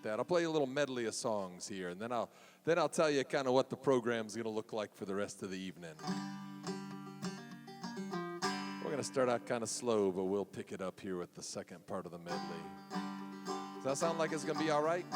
about that. I'll play you a little medley of songs here, and then I'll tell you kind of what the program's going to look like for the rest of the evening. We're going to start out kind of slow, but we'll pick it up here with the second part of the medley. Does that sound like it's going to be all right?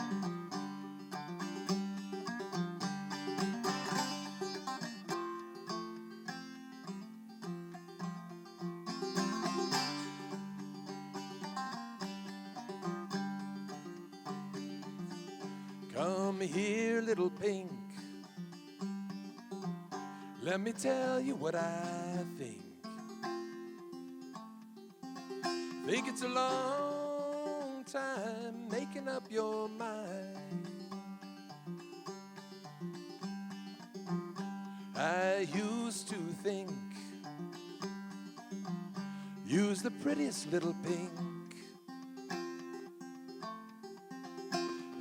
Come here, little pink. Let me tell you what I think. Think it's a long time making up your mind. I used to think you's the prettiest little pink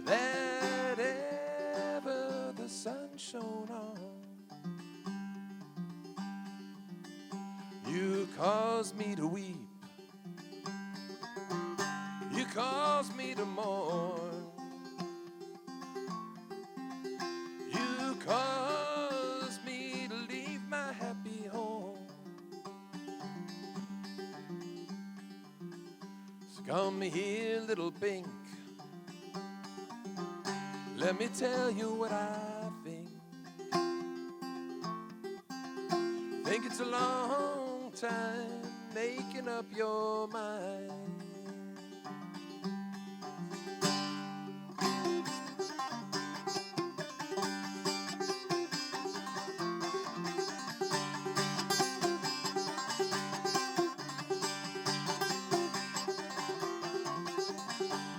that ever the sun shone on. You caused me to weep, you caused me to mourn, you caused me to leave my happy home. So come here, little pink, let me tell you what I think. Think it's a long time making up your mind.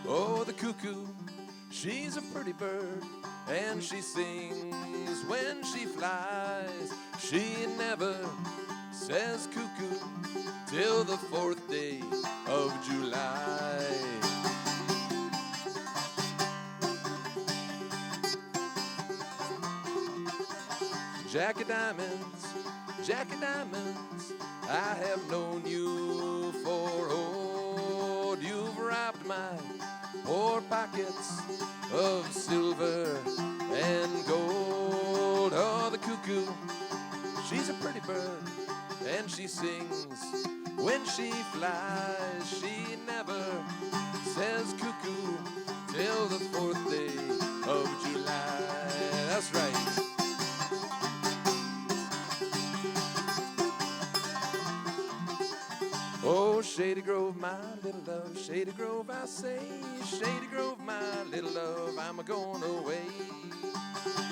Oh, the cuckoo, she's a pretty bird, and she sings when she flies. She never says cuckoo till the 4th day of July. Jack of diamonds, Jack of diamonds, I have known you for old. You've robbed my poor pockets of silver and gold. Oh, the cuckoo, she's a pretty bird, and she sings when she flies. She never says cuckoo till the 4th day of July. That's right. Oh, Shady Grove, my little love, Shady Grove, I say, Shady Grove, my little love, I'm a-going away.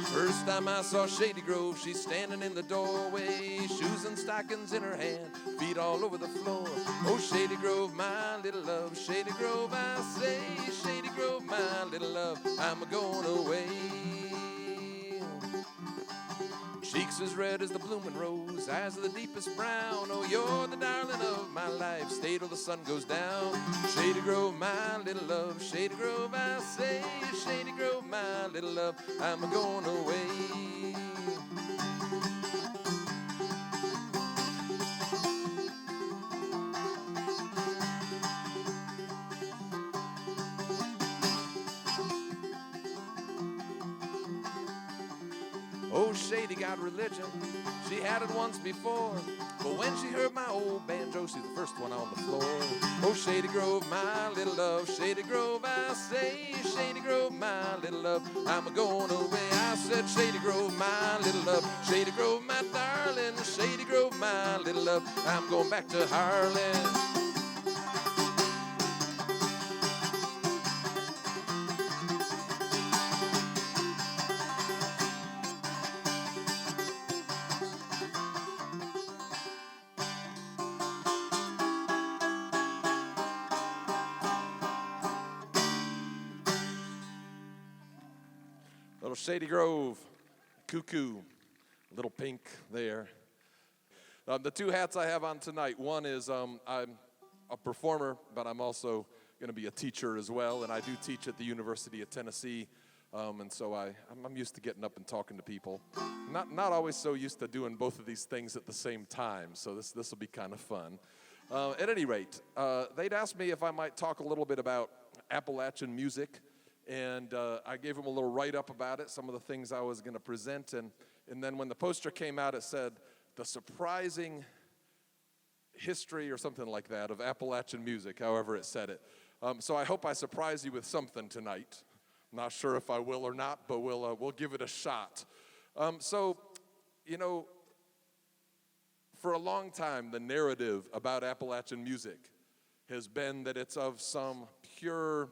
First time I saw Shady Grove, she's standing in the doorway, shoes and stockings in her hand, feet all over the floor. Oh, Shady Grove, my little love, Shady Grove, I say, Shady Grove, my little love, I'm a-going away. Cheeks as red as the blooming rose, eyes of the deepest brown. Oh, you're the darling of my life, stay till the sun goes down. Shady Grove, my little love, Shady Grove, I say, Shady Grove, my little love, I'm a-going away. Oh, Shady got religion, she had it once before, but when she heard my old banjo, she's the first one on the floor. Oh, Shady Grove, my little love, Shady Grove, I say, Shady Grove, my little love, I'm a-going away. I said, Shady Grove, my little love, Shady Grove, my darling, Shady Grove, my little love, I'm going back to Harlan. Little Shady Grove, cuckoo, little pink there. The two hats I have on tonight, one is I'm a performer, but I'm also going to be a teacher as well, and I do teach at the University of Tennessee, and so I'm used to getting up and talking to people. Not always so used to doing both of these things at the same time, so this will be kind of fun. At any rate, they'd asked me if I might talk a little bit about Appalachian music and I gave him a little write-up about it, some of the things I was going to present, and then when the poster came out, it said, "The surprising history," or something like that, of Appalachian music, however it said it. So I hope I surprise you with something tonight. I'm not sure if I will or not, but we'll give it a shot. So, you know, for a long time, the narrative about Appalachian music has been that it's of some pure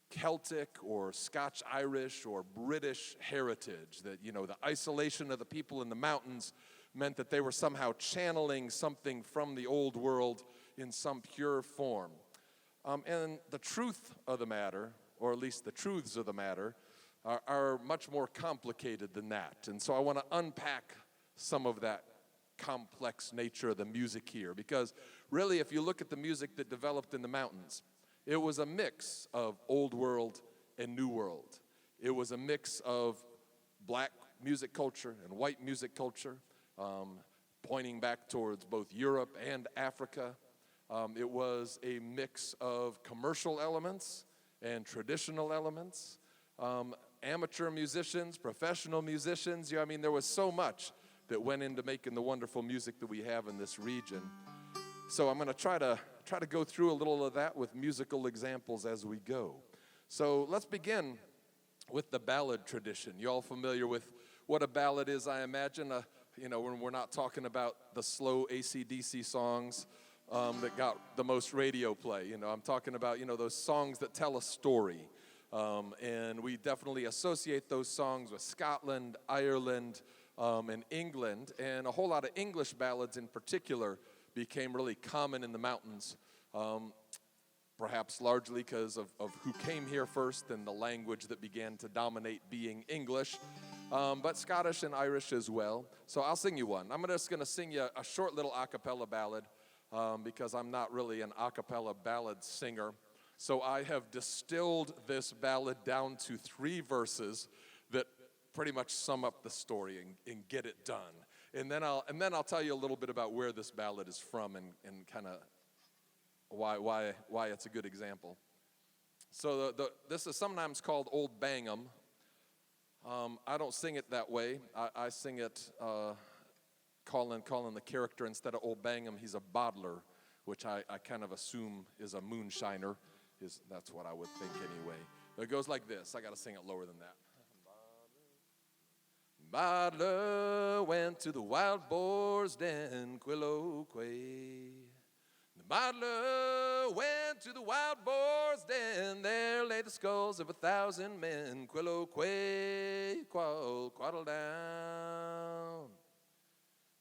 Celtic or Scotch-Irish or British heritage, that, you know, the isolation of the people in the mountains meant that they were somehow channeling something from the old world in some pure form. And the truth of the matter, or at least the truths of the matter, are much more complicated than that. And so I want to unpack some of that complex nature of the music here, because really, if you look at the music that developed in the mountains, it was a mix of old world and new world. It was a mix of black music culture and white music culture, pointing back towards both Europe and Africa. It was a mix of commercial elements and traditional elements, amateur musicians, professional musicians. You know, I mean, there was so much that went into making the wonderful music that we have in this region. So I'm going to try to go through a little of that with musical examples as we go. So let's begin with the ballad tradition. You all familiar with what a ballad is, I imagine? You know, when we're not talking about the slow AC/DC songs that got the most radio play. You know, I'm talking about, you know, those songs that tell a story. And we definitely associate those songs with Scotland, Ireland, and England. And a whole lot of English ballads in particular became really common in the mountains, perhaps largely because of who came here first and the language that began to dominate being English, but Scottish and Irish as well. So I'll sing you one. I'm just going to sing you a short little a cappella ballad because I'm not really an a cappella ballad singer. So I have distilled this ballad down to 3 verses that pretty much sum up the story and get it done. And then I'll tell you a little bit about where this ballad is from and kind of why it's a good example. So this is sometimes called Old Bangham. I don't sing it that way. I sing it calling the character, instead of Old Bangham, he's a bottler, which I kind of assume is a moonshiner. That's what I would think anyway. It goes like this. I got to sing it lower than that. Bottler went to the wild boar's den, Quilloquay. The bottler went to the wild boar's den, there lay the skulls of 1,000 men, Quilloquay, quaddle down.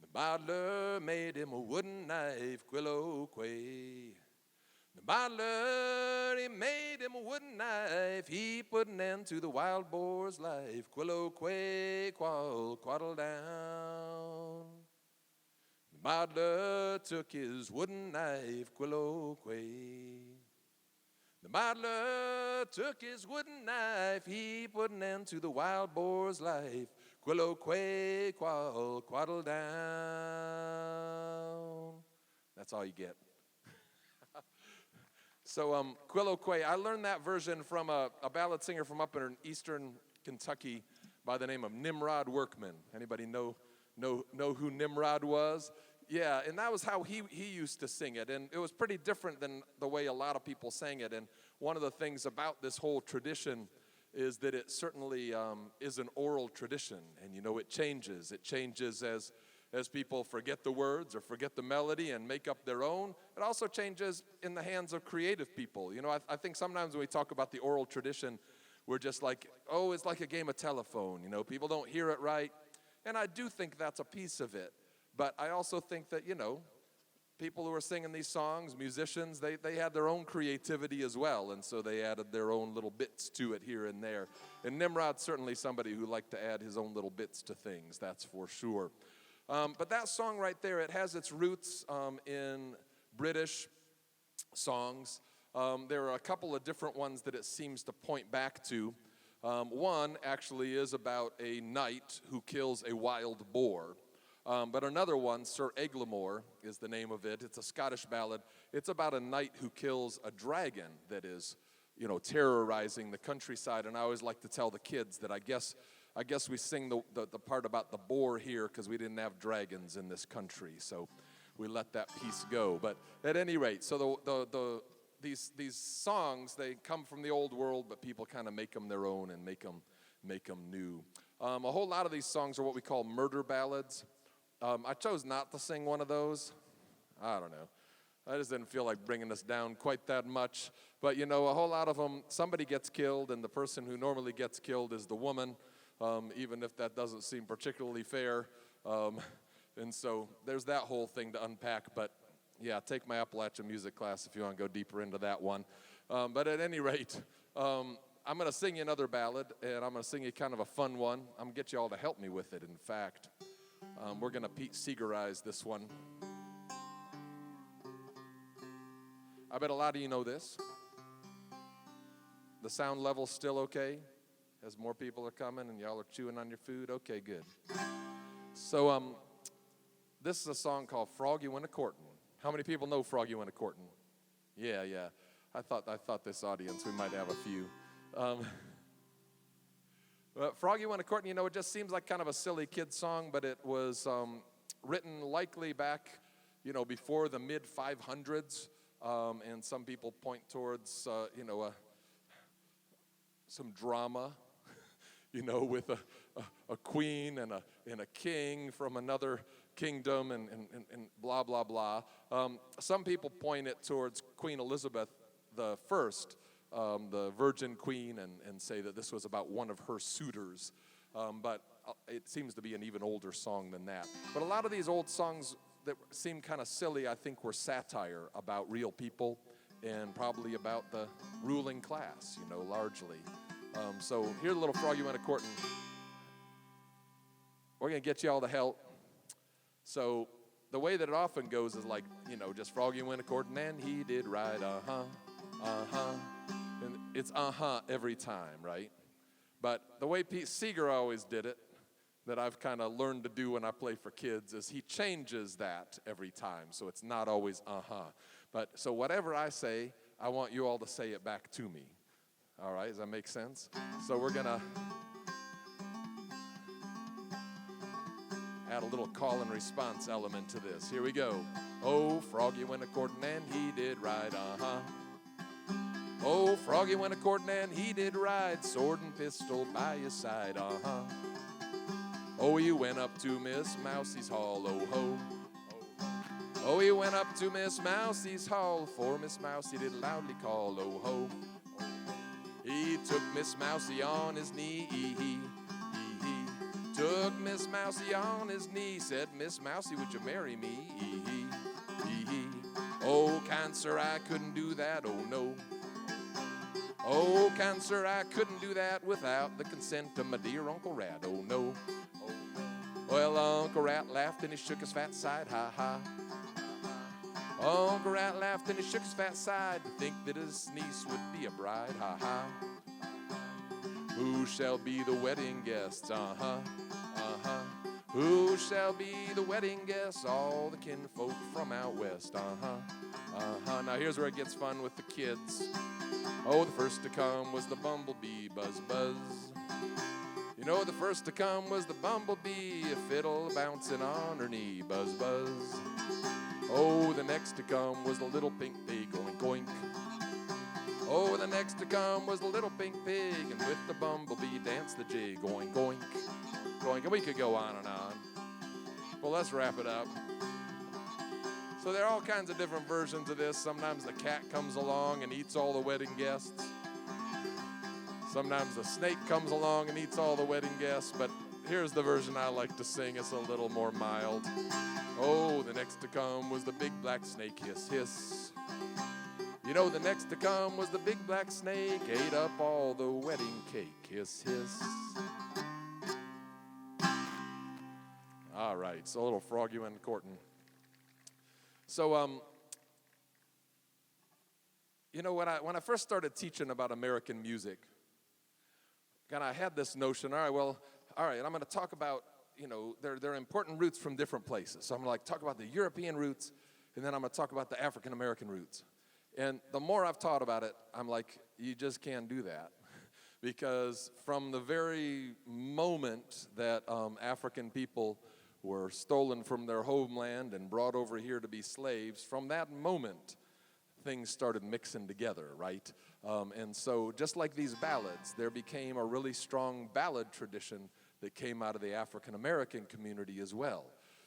The bottler made him a wooden knife, Quilloquay. The bottler, he made him a wooden knife. He put an end to the wild boar's life. Quilloquay, quaddle down. The bottler took his wooden knife, Quilloquay. The bottler took his wooden knife. He put an end to the wild boar's life. Quilloquay, quaddle down. That's all you get. So Quilloquay, I learned that version from a ballad singer from up in eastern Kentucky by the name of Nimrod Workman. Anybody know who Nimrod was? Yeah, and that was how he used to sing it, and it was pretty different than the way a lot of people sang it. And one of the things about this whole tradition is that it certainly is an oral tradition, and you know it changes. It changes as people forget the words or forget the melody and make up their own. It also changes in the hands of creative people. You know, I think sometimes when we talk about the oral tradition, we're just like, oh, it's like a game of telephone. You know, people don't hear it right. And I do think that's a piece of it. But I also think that, you know, people who are singing these songs, musicians, they had their own creativity as well. And so they added their own little bits to it here and there. And Nimrod's certainly somebody who liked to add his own little bits to things, that's for sure. But that song right there, it has its roots in British songs. There are a couple of different ones that it seems to point back to. One actually is about a knight who kills a wild boar. But another one, Sir Eglamour is the name of it. It's a Scottish ballad. It's about a knight who kills a dragon that is, terrorizing the countryside. And I always like to tell the kids that I guess we sing the part about the boar here because we didn't have dragons in this country, so we let that piece go. But at any rate, so these songs, they come from the old world, but people kind of make them their own and make them new. A whole lot of these songs are what we call murder ballads. I chose not to sing one of those. I don't know. I just didn't feel like bringing us down quite that much. But, a whole lot of them, somebody gets killed, and the person who normally gets killed is the woman, even if that doesn't seem particularly fair. And so there's that whole thing to unpack. But, yeah, take my Appalachian music class if you want to go deeper into that one. But at any rate, I'm going to sing you another ballad, and I'm going to sing you kind of a fun one. I'm going to get you all to help me with it, in fact. We're going to Pete Seegerize this one. I bet a lot of you know this. The sound level's still okay? As more people are coming and y'all are chewing on your food? Okay, good. So this is a song called Frog You Went A-Courtin'. How many people know Frog You Went A-Courtin'? Yeah. I thought this audience, we might have a few. Frog You Went A-Courtin', it just seems like kind of a silly kid song, but it was written likely back, before the mid-500s. And some people point towards, some drama, with a queen and a king from another kingdom and blah, blah, blah. Some people point it towards Queen Elizabeth I, the Virgin Queen, and say that this was about one of her suitors. But it seems to be an even older song than that. But a lot of these old songs that seem kind of silly, I think, were satire about real people and probably about the ruling class, largely. So here's a little Frog You Went A-Courtin'. We're going to get you all to help. So the way that it often goes is like, just Frog You Went A-Courtin' and he did right, And it's every time, right? But the way Pete Seeger always did it, that I've kind of learned to do when I play for kids, is he changes that every time, so it's not always But so whatever I say, I want you all to say it back to me. All right, does that make sense? So we're going to add a little call and response element to this. Here we go. Oh, Froggy went a-courtin' and he did ride, Oh, Froggy went a-courtin' and he did ride, sword and pistol by his side, Oh, he went up to Miss Mousie's hall, oh ho. Oh, he went up to Miss Mousie's hall, for Miss Mousie did loudly call, oh ho. He took Miss Mousie on his knee, took Miss Mousie on his knee, said, Miss Mousie, would you marry me? Oh, kind sir, I couldn't do that, oh no. Oh, kind sir, I couldn't do that without the consent of my dear Uncle Rat, oh no. Well, Uncle Rat laughed and he shook his fat side, ha ha. Uncle Rat laughed and he shook his fat side to think that his niece would be a bride, ha ha. Who shall be the wedding guests, Who shall be the wedding guests? All the kinfolk from out west, Now here's where it gets fun with the kids. Oh, the first to come was the bumblebee, buzz, buzz. The first to come was the bumblebee, a fiddle bouncing on her knee, buzz, buzz. Oh, the next to come was the little pink pig, oink, oink. Oh, the next to come was the little pink pig, and with the bumblebee danced the jig, oink, oink, oink. And we could go on and on. Well, let's wrap it up. So there are all kinds of different versions of this. Sometimes the cat comes along and eats all the wedding guests. Sometimes the snake comes along and eats all the wedding guests, but here's the version I like to sing. It's a little more mild. Oh, the next to come was the big black snake, hiss, hiss. The next to come was the big black snake, ate up all the wedding cake, hiss, hiss. All right, so a little Frog You Went A-Courtin'. So, when I first started teaching about American music, and I had this notion, all right, I'm going to talk about, there are important roots from different places. So I'm going to talk about the European roots, and then I'm going to talk about the African-American roots. And the more I've taught about it, I'm like, you just can't do that. Because from the very moment that African people were stolen from their homeland and brought over here to be slaves, from that moment, things started mixing together, right? And so just like these ballads, there became a really strong ballad tradition that came out of the African American community as well,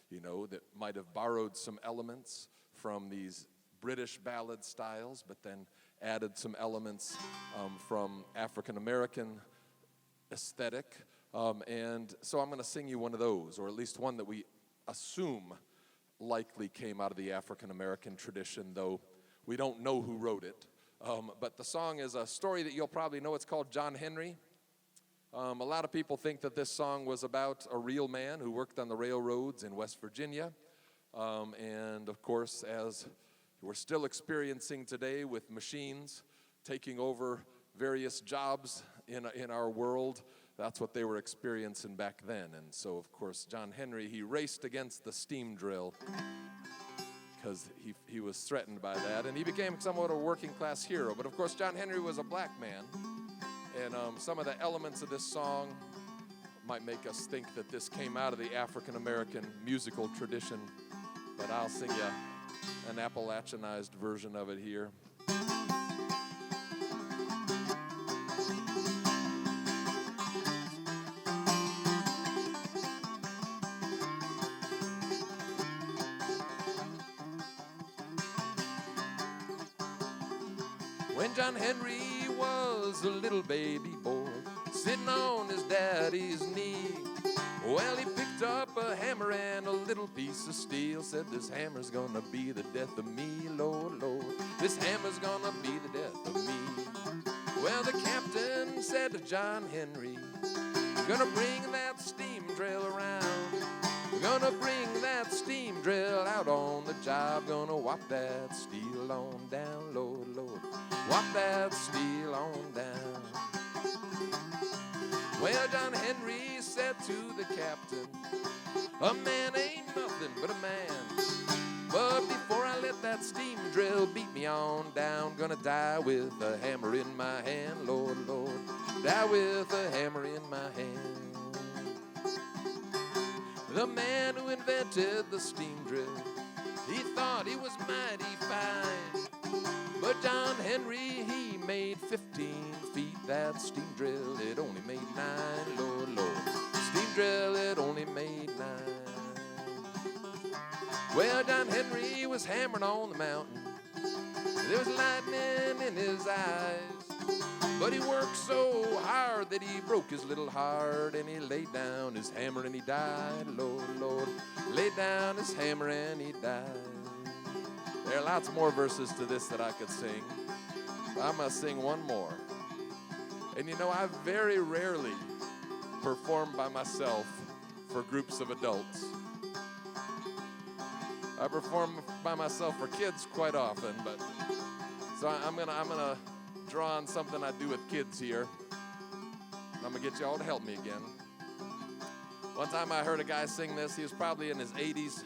you know, that might have borrowed some elements from these British ballad styles, but then added some elements from African American aesthetic. And so I'm going to sing you one of those, or at least one that we assume likely came out of the African American tradition, though we don't know who wrote it. But the song is a story that you'll probably know. It's called John Henry. A lot of people think that this song was about a real man who worked on the railroads in West Virginia. And of course, as we're still experiencing today with machines taking over various jobs in our world, that's what they were experiencing back then. And so, of course, John Henry, he raced against the steam drill because he was threatened by that. And he became somewhat a working class hero. But, of course, John Henry was a black man. And some of the elements of this song might make us think that this came out of the African-American musical tradition. But I'll sing you an Appalachianized version of it here. When John Henry was a little baby boy, sitting on his daddy's knee, well, he picked up a hammer and a little piece of steel, said, this hammer's gonna be the death of me, Lord, Lord, this hammer's gonna be the death of me. Well, the captain said to John Henry, we're gonna bring that steam drill around, we're gonna bring that steam drill out on the job, gonna whop that steel on down, Lord, Lord, whop that steel on down. Well, John Henry said to the captain, a man ain't nothing but a man, but before I let that steam drill beat me on down, gonna die with a hammer in my hand, Lord, Lord, die with a hammer in my hand. The man who invented the steam drill, he thought he was mighty fine, but John Henry, he made 15 feet. That steam drill, it only made 9, Lord, Lord. Steam drill, it only made 9. Well, John Henry was hammering on the mountain. There was lightning in his eyes, but he worked so hard that he broke his little heart, and he laid down his hammer and he died, Lord, Lord. Laid down his hammer and he died. There are lots more verses to this that I could sing, but I'm going to sing one more. And you know, I very rarely perform by myself for groups of adults. I perform by myself for kids quite often, but so I'm gonna draw on something I do with kids here. I'm gonna get you all to help me again. One time I heard a guy sing this. He was probably in his 80s.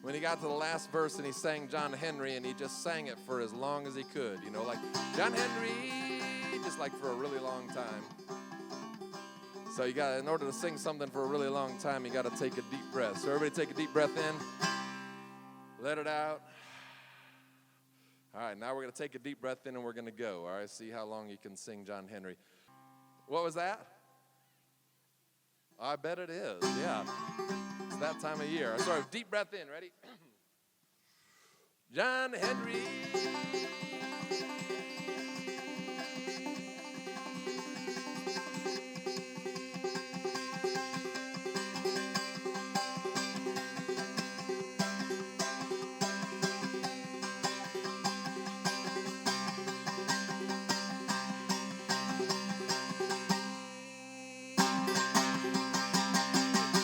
When he got to the last verse and he sang John Henry, and he just sang it for as long as he could, you know, like John Henry, just like for a really long time. So you got, in order to sing something for a really long time, you got to take a deep breath. So everybody take a deep breath in, let it out. All right, now we're going to take a deep breath in and we're going to go. All right, see how long you can sing John Henry. What was that? I bet it is, yeah. It's that time of year. Sorry, deep breath in, ready? John Henry.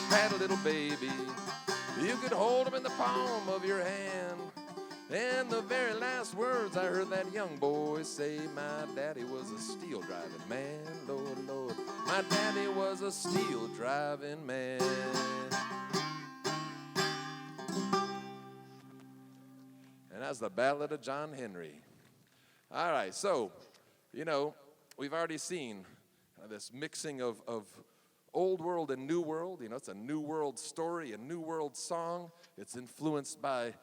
Had a little baby, you could hold him in the palm of your hand. And the very last words I heard that young boy say, my daddy was a steel driving man, Lord, Lord, my daddy was a steel driving man. And as the Ballad of John Henry. All right, so, we've already seen this mixing of old world and new world. It's a new world story, a new world song. It's influenced by,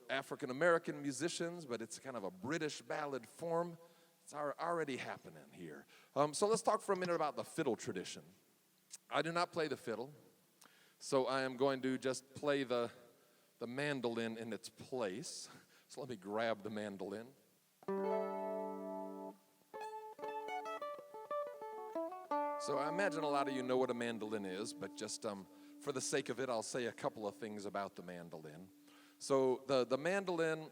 African-American musicians, but it's kind of a British ballad form. It's already happening here. So let's talk for a minute about the fiddle tradition. I do not play the fiddle, so I am going to just play the mandolin in its place. So let me grab the mandolin. So I imagine a lot of you know what a mandolin is, but just for the sake of it, I'll say a couple of things about the mandolin. So the mandolin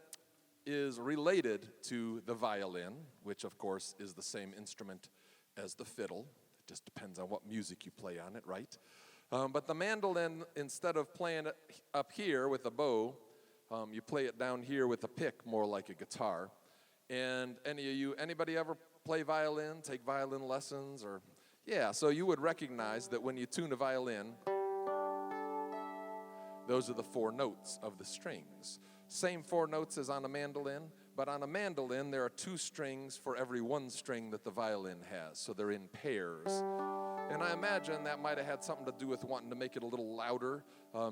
is related to the violin, which of course is the same instrument as the fiddle. It just depends on what music you play on it, right? But the mandolin, instead of playing it up here with a bow, you play it down here with a pick, more like a guitar. And anybody ever play violin, take violin lessons, or... Yeah, so you would recognize that when you tune a violin, those are the 4 notes of the strings. Same 4 notes as on a mandolin, but on a mandolin there are 2 strings for every 1 string that the violin has, so they're in pairs. And I imagine that might have had something to do with wanting to make it a little louder,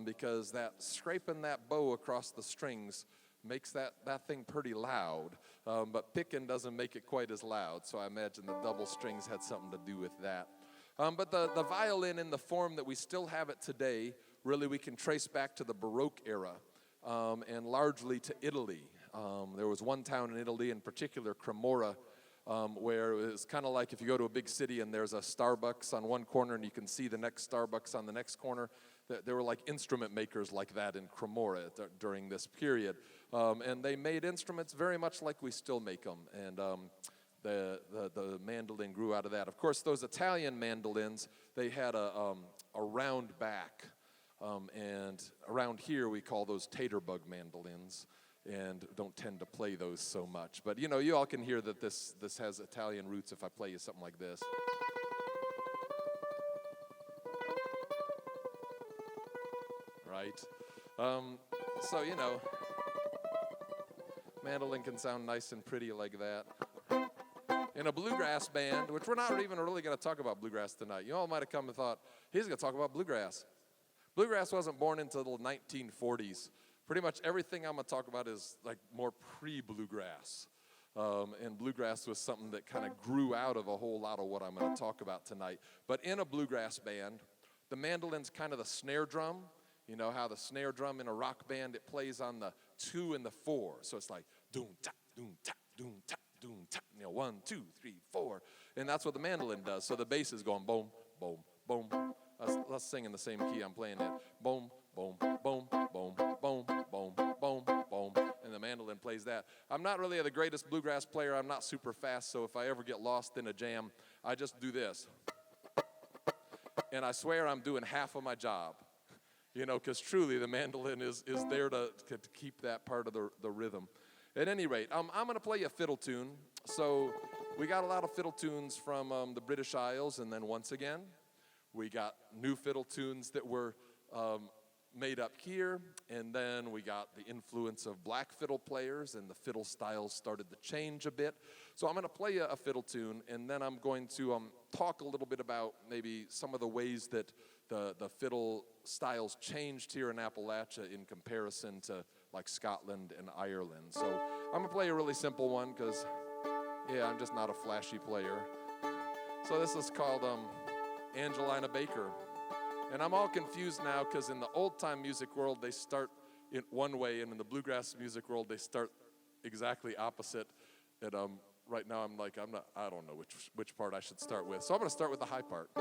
because that scraping that bow across the strings makes that thing pretty loud, but picking doesn't make it quite as loud, so I imagine the double strings had something to do with that. But the violin in the form that we still have it today, really we can trace back to the Baroque era, and largely to Italy. There was one town in Italy, in particular Cremona, where it was kind of like if you go to a big city and there's a Starbucks on one corner and you can see the next Starbucks on the next corner. There were like instrument makers like that in Cremona during this period. And they made instruments very much like we still make them. And the mandolin grew out of that. Of course, those Italian mandolins, they had a round back. And around here we call those taterbug mandolins, and don't tend to play those so much. But you all can hear that this has Italian roots if I play you something like this. Right? So, mandolin can sound nice and pretty like that. In a bluegrass band, which we're not even really going to talk about bluegrass tonight. You all might have come and thought, he's going to talk about bluegrass. Bluegrass wasn't born until the 1940s. Pretty much everything I'm going to talk about is like more pre-bluegrass. And bluegrass was something that kind of grew out of a whole lot of what I'm going to talk about tonight. But in a bluegrass band, the mandolin's kind of the snare drum. You know how the snare drum in a rock band, it plays on the 2 and the 4. So it's like doom tap, doom tap, doom tap, doom tap. 1, 2, 3, 4. And that's what the mandolin does. So the bass is going boom, boom, boom. Let's sing in the same key I'm playing it. Boom, boom, boom, boom, boom, boom, boom, boom. And the mandolin plays that. I'm not really the greatest bluegrass player. I'm not super fast. So if I ever get lost in a jam, I just do this. And I swear I'm doing half of my job. Because truly the mandolin is there to keep that part of the rhythm. At any rate, I'm going to play you a fiddle tune. So we got a lot of fiddle tunes from the British Isles, and then once again, we got new fiddle tunes that were made up here, and then we got the influence of black fiddle players, and the fiddle styles started to change a bit. So I'm going to play you a fiddle tune, and then I'm going to talk a little bit about maybe some of the ways that the fiddle styles changed here in Appalachia in comparison to like Scotland and Ireland. So I'm going to play a really simple one because, I'm just not a flashy player. So this is called Angelina Baker. And I'm all confused now because in the old-time music world, they start in one way, and in the bluegrass music world, they start exactly opposite. And right now, I don't know which part I should start with. So I'm going to start with the high part.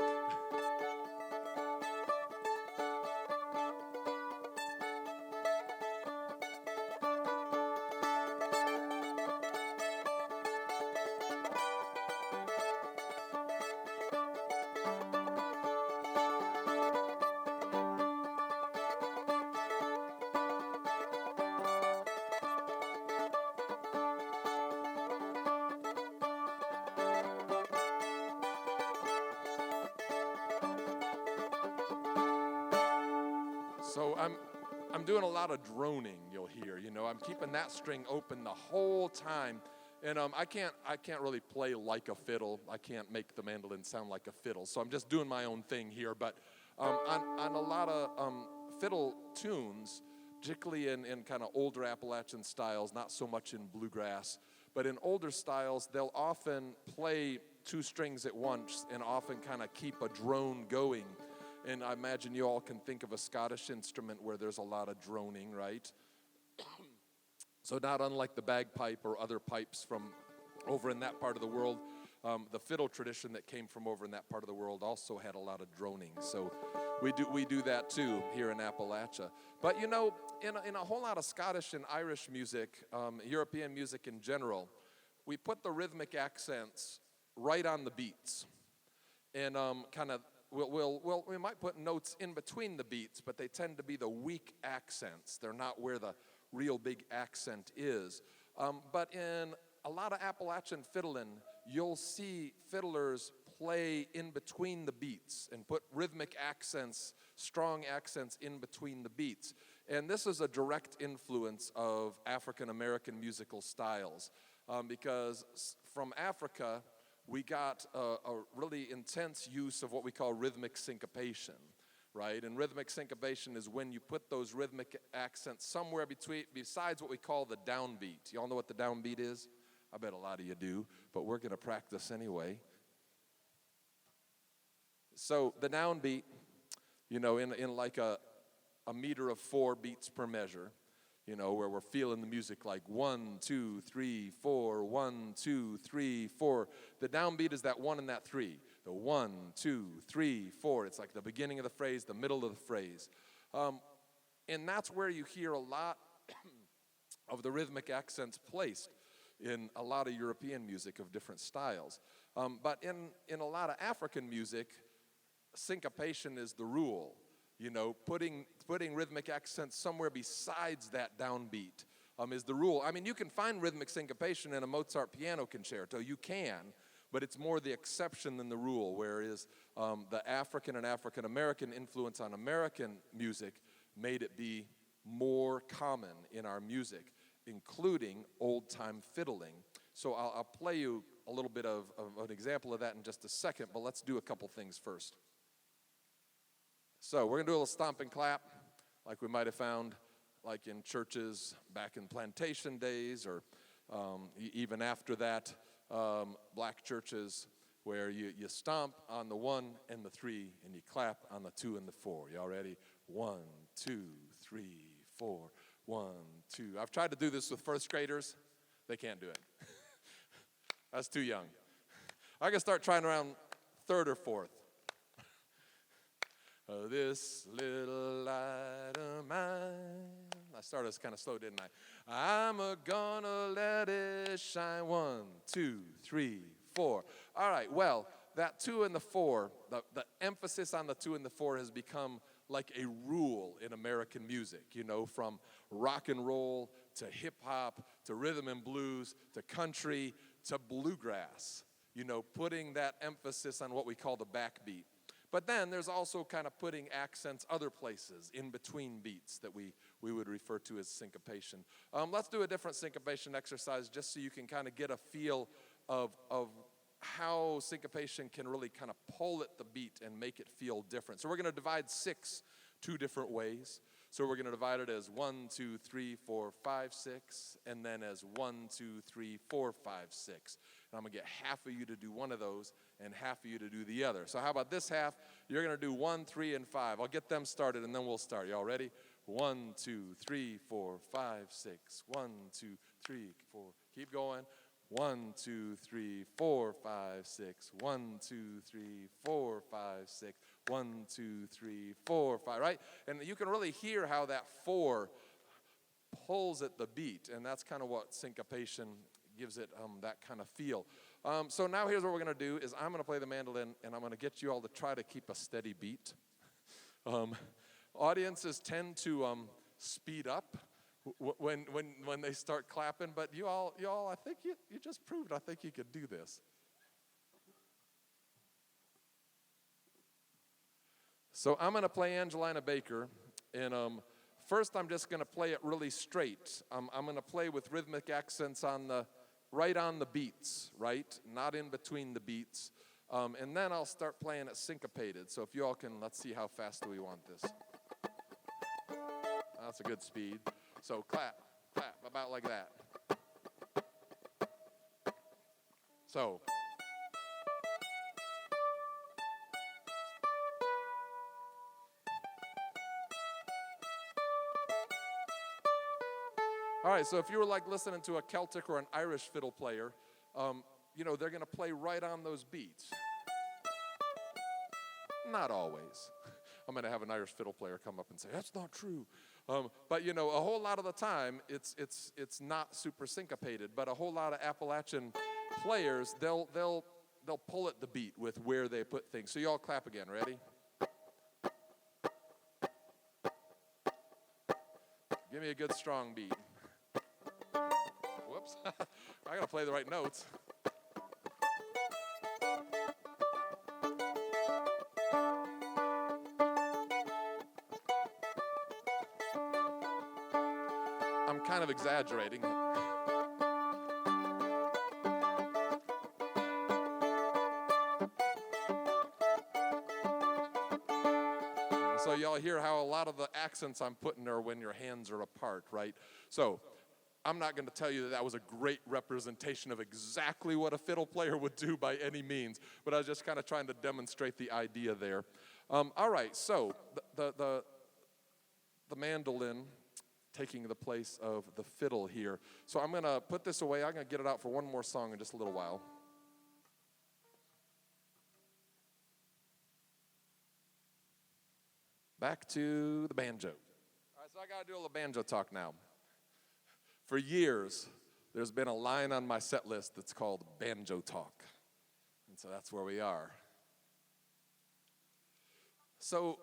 So I'm doing a lot of droning, you'll hear. I'm keeping that string open the whole time. And I can't really play like a fiddle. I can't make the mandolin sound like a fiddle. So I'm just doing my own thing here. But on a lot of fiddle tunes, particularly in kind of older Appalachian styles, not so much in bluegrass, but in older styles, they'll often play two strings at once and often kind of keep a drone going. And I imagine you all can think of a Scottish instrument where there's a lot of droning, right? So not unlike the bagpipe or other pipes from over in that part of the world, the fiddle tradition that came from over in that part of the world also had a lot of droning. So we do that too here in Appalachia. But in a whole lot of Scottish and Irish music, European music in general, we put the rhythmic accents right on the beats, and we might put notes in between the beats, but they tend to be the weak accents. They're not where the real big accent is. But in a lot of Appalachian fiddling, you'll see fiddlers play in between the beats and put rhythmic accents, strong accents in between the beats. And this is a direct influence of African American musical styles, because from Africa, we got a really intense use of what we call rhythmic syncopation, right? And rhythmic syncopation is when you put those rhythmic accents somewhere besides what we call the downbeat. Y'all know what the downbeat is? I bet a lot of you do, but we're going to practice anyway. So the downbeat, in like a meter of 4 beats per measure, where we're feeling the music like 1, 2, 3, 4, 1, 2, 3, 4. The downbeat is that 1 and that 3. The 1, 2, 3, 4. It's like the beginning of the phrase, the middle of the phrase. And that's where you hear a lot of the rhythmic accents placed in a lot of European music of different styles. But in a lot of African music, syncopation is the rule. Putting rhythmic accents somewhere besides that downbeat is the rule. I mean, you can find rhythmic syncopation in a Mozart piano concerto. You can, but it's more the exception than the rule, whereas the African and African American influence on American music made it be more common in our music, including old-time fiddling. So I'll play you a little bit of an example of that in just a second, but let's do a couple things first. So we're going to do a little stomp and clap like we might have found like in churches back in plantation days, or even after that, black churches where you stomp on the 1 and the 3 and you clap on the 2 and the 4. Y'all ready? 1, 2, 3, 4, 1, 2. I've tried to do this with first graders. They can't do it. That's too young. I can start trying around 3rd or 4th. This little light of mine. I started kind of slow, didn't I? I'm gonna let it shine. 1, 2, 3, 4. All right, well, that 2 and the 4, the emphasis on the 2 and the 4 has become like a rule in American music, from rock and roll to hip hop to rhythm and blues to country to bluegrass, putting that emphasis on what we call the backbeat. But then there's also kind of putting accents other places in between beats that we would refer to as syncopation. Let's do a different syncopation exercise just so you can kind of get a feel of how syncopation can really kind of pull at the beat and make it feel different. So we're going to divide 6 2 different ways. So we're going to divide it as 1, 2, 3, 4, 5, 6, and then as 1, 2, 3, 4, 5, 6. And I'm going to get half of you to do one of those and half of you to do the other. So how about this half? You're going to do 1, 3, and 5. I'll get them started and then we'll start. Y'all ready? 1, 2, 3, 4, 5, 6. 1, 2, 3, 4. Keep going. 1, 2, 3, 4, 5, 6. 1, 2, 3, 4, 5, 6. 1, 2, 3, 4, 5, right? And you can really hear how that 4 pulls at the beat, and that's kind of what syncopation gives it that kind of feel. So now here's what we're going to do is I'm going to play the mandolin, and I'm going to get you all to try to keep a steady beat. Audiences tend to speed up when they start clapping, but you all, I think you just proved I think you could do this. So I'm going to play Angelina Baker, and first I'm just going to play it really straight. I'm going to play with rhythmic accents right on the beats, right? Not in between the beats. And then I'll start playing it syncopated. So if you all can, let's see how fast do we want this. That's a good speed. So clap, clap, about like that. So. All right, so if you were like listening to a Celtic or an Irish fiddle player, they're going to play right on those beats. Not always. I'm going to have an Irish fiddle player come up and say, that's not true. But a whole lot of the time, it's not super syncopated. But a whole lot of Appalachian players, they'll pull at the beat with where they put things. So you all clap again. Ready? Give me a good strong beat. Whoops. I got to play the right notes. I'm kind of exaggerating. So y'all hear how a lot of the accents I'm putting are when your hands are apart, right? So I'm not going to tell you that was a great representation of exactly what a fiddle player would do by any means, but I was just kind of trying to demonstrate the idea there. All right, so the mandolin taking the place of the fiddle here. So I'm going to put this away. I'm going to get it out for one more song in just a little while. Back to the banjo. All right, so I got to do a little banjo talk now. For years, there's been a line on my set list that's called Banjo Talk. And so that's where we are. So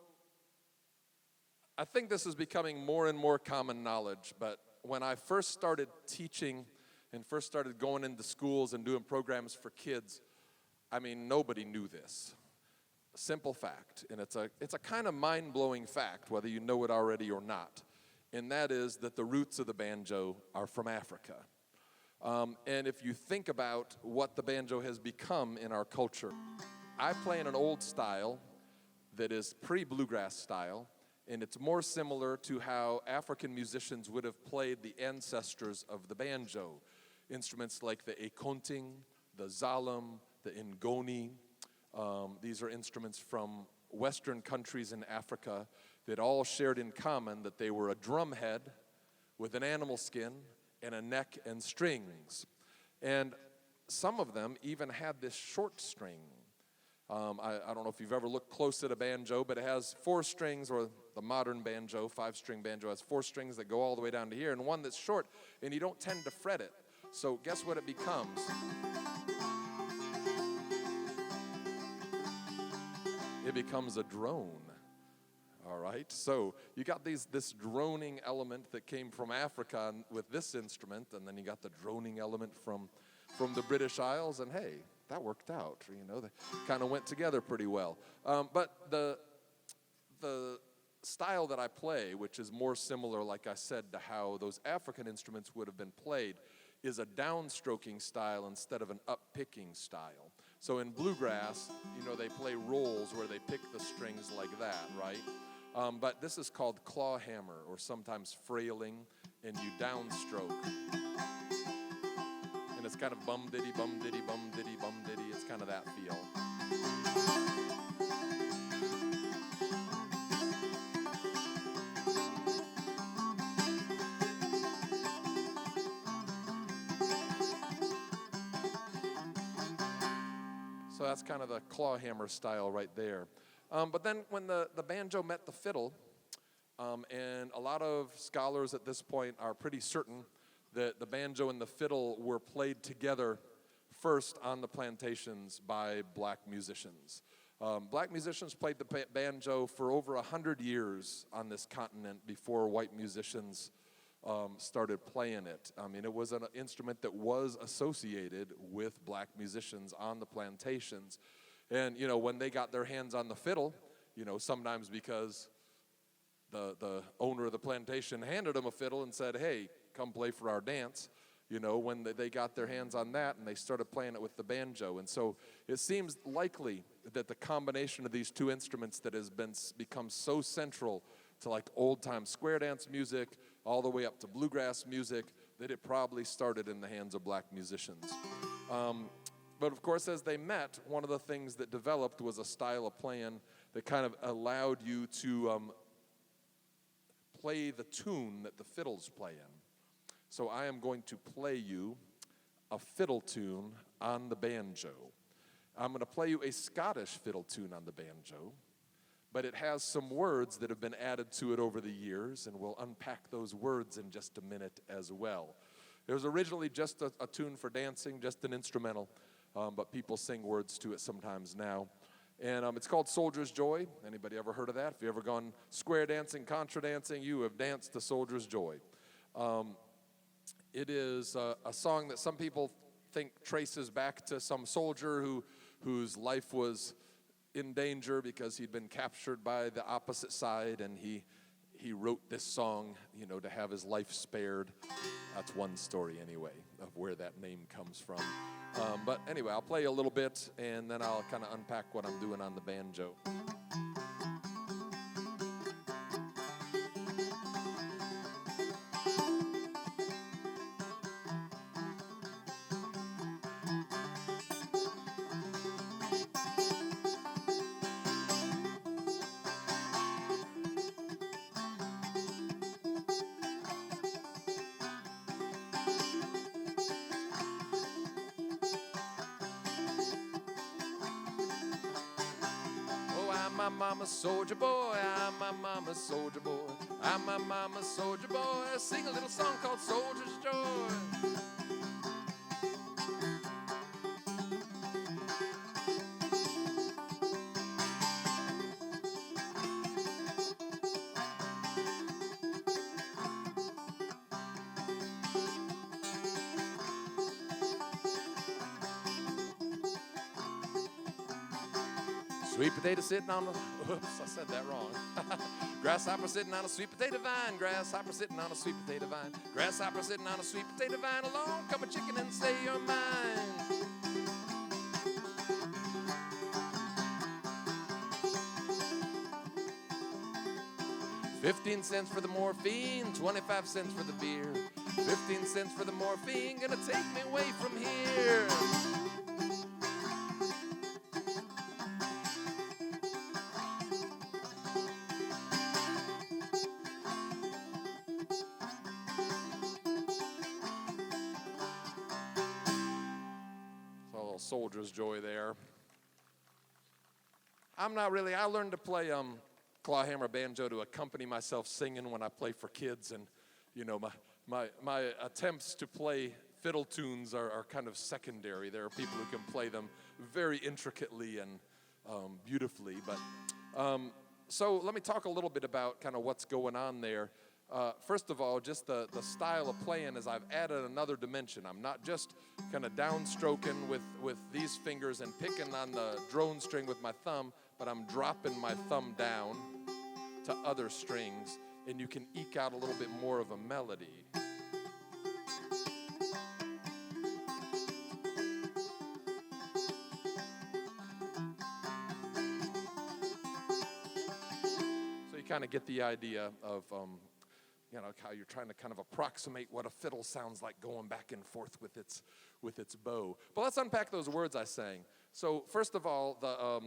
I think this is becoming more and more common knowledge, but when I first started teaching and first started going into schools and doing programs for kids, nobody knew this. Simple fact, and it's a kind of mind-blowing fact, whether you know it already or not. And that is that the roots of the banjo are from Africa. And if you think about what the banjo has become in our culture, I play in an old style that is pre-bluegrass style, and it's more similar to how African musicians would have played the ancestors of the banjo. Instruments like the ekonting, the zalam, the ngoni. These are instruments from Western countries in Africa that all shared in common that they were a drum head with an animal skin and a neck and strings. And some of them even had this short string. I don't know if you've ever looked close at a banjo, but it has 4 strings, or the modern banjo, 5-string banjo, has 4 strings that go all the way down to here, and one that's short, and you don't tend to fret it. So guess what it becomes? It becomes a drone. All right, so you got this droning element that came from Africa with this instrument, and then you got the droning element from the British Isles, and hey, that worked out. They kind of went together pretty well. But the style that I play, which is more similar, like I said, to how those African instruments would have been played, is a downstroking style instead of an up-picking style. So in bluegrass, they play rolls where they pick the strings like that, right? But this is called claw hammer, or sometimes frailing, and you downstroke. And it's kind of bum-diddy, bum-diddy, bum-diddy, bum-diddy. It's kind of that feel. So that's kind of the claw hammer style right there. But then when the banjo met the fiddle, and a lot of scholars at this point are pretty certain that the banjo and the fiddle were played together first on the plantations by black musicians. Black musicians played the banjo for over 100 years on this continent before white musicians started playing it. It was an instrument that was associated with black musicians on the plantations. And, when they got their hands on the fiddle, sometimes because the owner of the plantation handed them a fiddle and said, hey, come play for our dance, when they got their hands on that and they started playing it with the banjo. And so it seems likely that the combination of these two instruments that has become so central to like old-time square dance music all the way up to bluegrass music, that it probably started in the hands of black musicians. But of course, as they met, one of the things that developed was a style of playing that kind of allowed you to play the tune that the fiddles play in. So I am going to play you a fiddle tune on the banjo. I'm going to play you a Scottish fiddle tune on the banjo, but it has some words that have been added to it over the years, and we'll unpack those words in just a minute as well. It was originally just a tune for dancing, just an instrumental, but people sing words to it sometimes now. And it's called Soldier's Joy. Anybody ever heard of that? If you've ever gone square dancing, contra dancing, you have danced to Soldier's Joy. It is a song that some people think traces back to some soldier whose life was in danger because he'd been captured by the opposite side, and he wrote this song, to have his life spared. That's one story anyway of where that name comes from. But anyway, I'll play a little bit, and then I'll kind of unpack what I'm doing on the banjo. I'm my mama's soldier boy, I'm my mama's soldier boy, I'm my mama's soldier boy, I sing a little song called Soldier's Joy. Sweet potato sitting on the, oops, I said that wrong. Grasshopper sitting on a sweet potato vine, grasshopper sitting on a sweet potato vine, grasshopper sitting on a sweet potato vine, along come a chicken and say you're mine. 15 cents for the morphine, 25 cents for the beer, 15 cents for the morphine, gonna take me away from here. Soldier's Joy there. I learned to play clawhammer banjo to accompany myself singing when I play for kids, and my attempts to play fiddle tunes are kind of secondary. There are people who can play them very intricately and beautifully, but so let me talk a little bit about kind of what's going on there. First of all, just the style of playing is I've added another dimension. I'm not just kind of downstroking with these fingers and picking on the drone string with my thumb, but I'm dropping my thumb down to other strings, and you can eke out a little bit more of a melody. So you kind of get the idea of how you're trying to kind of approximate what a fiddle sounds like going back and forth with its bow. But let's unpack those words I sang. So first of all, the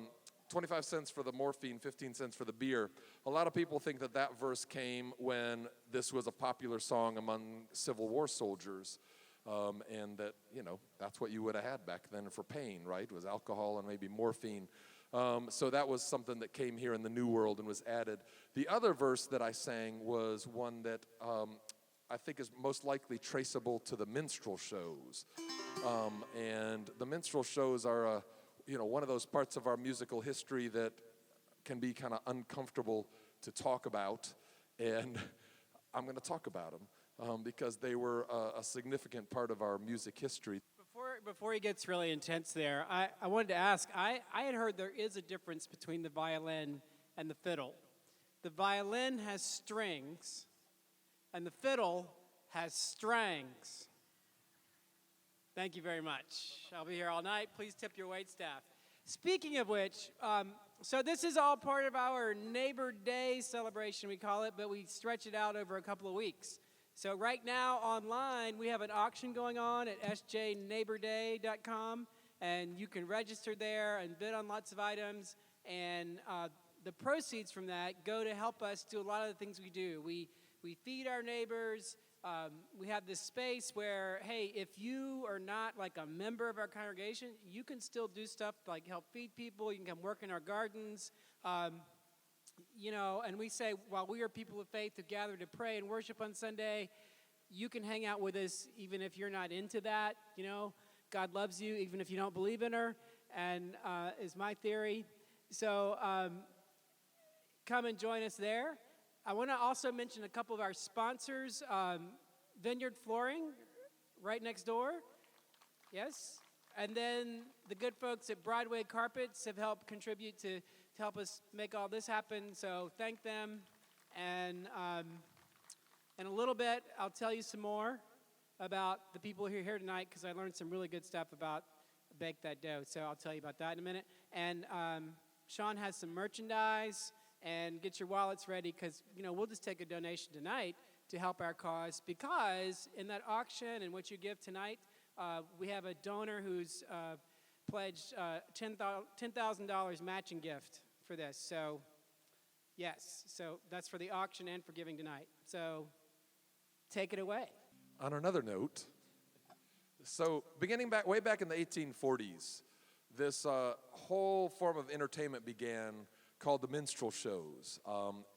25 cents for the morphine, 15 cents for the beer. A lot of people think that verse came when this was a popular song among Civil War soldiers, and that, that's what you would have had back then for pain, right? It was alcohol and maybe morphine. So that was something that came here in the New World and was added. The other verse that I sang was one that I think is most likely traceable to the minstrel shows. And the minstrel shows are, one of those parts of our musical history that can be kind of uncomfortable to talk about. And I'm going to talk about them because they were a significant part of our music history. Before he gets really intense there, I wanted to ask, I had heard there is a difference between the violin and the fiddle. The violin has strings, and the fiddle has strings. Thank you very much. I'll be here all night. Please tip your waitstaff. Speaking of which, so this is all part of our Neighbor Day celebration, we call it, but we stretch it out over a couple of weeks. So right now online, we have an auction going on at sjneighborday.com, and you can register there and bid on lots of items, and the proceeds from that go to help us do a lot of the things we do. We feed our neighbors. We have this space where, hey, if you are not like a member of our congregation, you can still do stuff like help feed people. You can come work in our gardens. And we say, while we are people of faith who gather to pray and worship on Sunday, you can hang out with us even if you're not into that. God loves you even if you don't believe in her, and is my theory. So come and join us there. I want to also mention a couple of our sponsors. Vineyard Flooring, right next door. Yes. And then the good folks at Broadway Carpets have helped contribute to help us make all this happen. So thank them. And in a little bit, I'll tell you some more about the people who are here tonight, because I learned some really good stuff about Bake That Dough. So I'll tell you about that in a minute. And Sean has some merchandise. And get your wallets ready, because we'll just take a donation tonight to help our cause, because in that auction and what you give tonight, we have a donor who's pledged $10,000 matching gift for this. So yes, so that's for the auction and for giving tonight. So take it away. On another note, so beginning way back in the 1840s, this whole form of entertainment began, called the minstrel shows.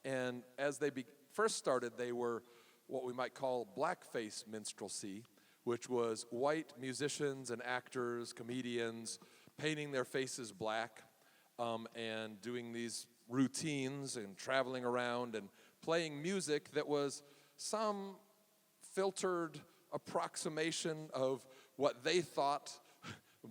And as they first started, they were what we might call blackface minstrelsy, which was white musicians and actors, comedians, painting their faces black and doing these routines and traveling around and playing music that was some filtered approximation of what they thought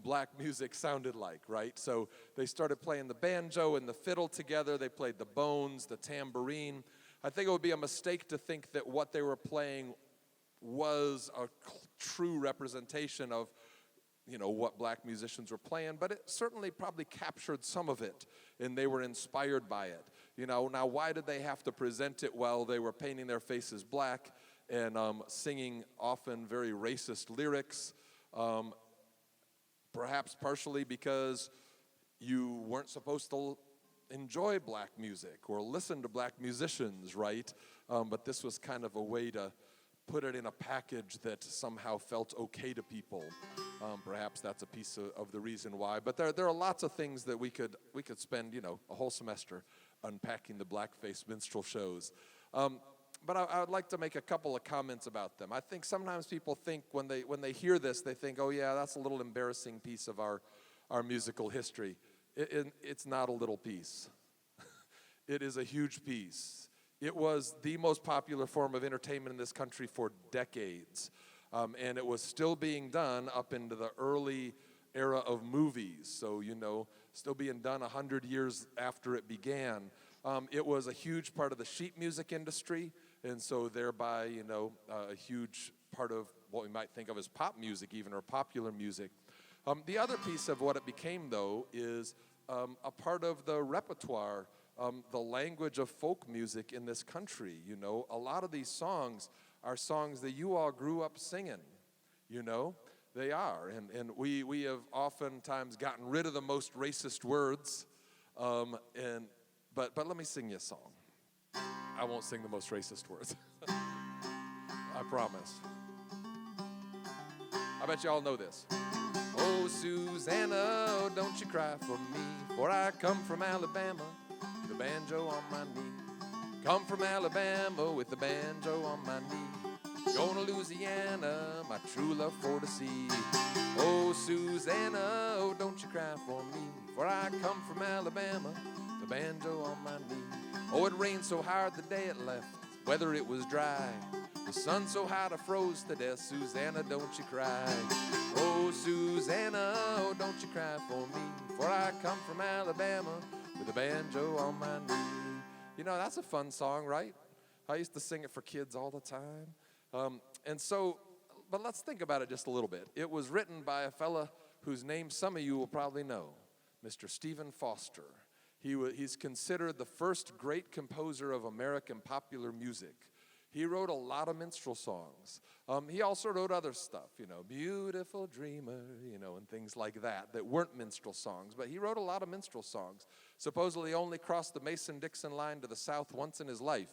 black music sounded like, right? So they started playing the banjo and the fiddle together. They played the bones, the tambourine. I think it would be a mistake to think that what they were playing was a true representation of, what black musicians were playing, but it certainly probably captured some of it, and they were inspired by it. Now why did they have to present it while they were painting their faces black and singing often very racist lyrics? Perhaps partially because you weren't supposed to enjoy black music or listen to black musicians, right? But this was kind of a way to put it in a package that somehow felt okay to people. Perhaps that's a piece of the reason why. But there are lots of things that we could spend, a whole semester unpacking the blackface minstrel shows. But I would like to make a couple of comments about them. I think sometimes people think when they hear this, they think, oh yeah, that's a little embarrassing piece of our musical history. It's not a little piece. It is a huge piece. It was the most popular form of entertainment in this country for decades. And it was still being done up into the early era of movies. So, still being done 100 years after it began. It was a huge part of the sheet music industry. And so thereby, a huge part of what we might think of as pop music even, or popular music. The other piece of what it became, though, is a part of the repertoire, the language of folk music in this country. A lot of these songs are songs that you all grew up singing, They are. And we have oftentimes gotten rid of the most racist words. But let me sing you a song. I won't sing the most racist words. I promise. I bet you all know this. Oh, Susanna, oh, don't you cry for me, for I come from Alabama with a banjo on my knee. Come from Alabama with a banjo on my knee. Going to Louisiana, my true love for to see. Oh, Susanna, oh, don't you cry for me, for I come from Alabama, the banjo on my knee. Oh, it rained so hard the day it left, whether it was dry. The sun so hot I froze to death. Susanna, don't you cry. Oh, Susanna, oh, don't you cry for me, for I come from Alabama with a banjo on my knee. You know, that's a fun song, right? I used to sing it for kids all the time. But let's think about it just a little bit. It was written by a fella whose name some of you will probably know, Mr. Stephen Foster. He's considered the first great composer of American popular music. He wrote a lot of minstrel songs. He also wrote other stuff, you know, Beautiful Dreamer, you know, and things like that weren't minstrel songs. But he wrote a lot of minstrel songs. Supposedly only crossed the Mason-Dixon line to the south once in his life.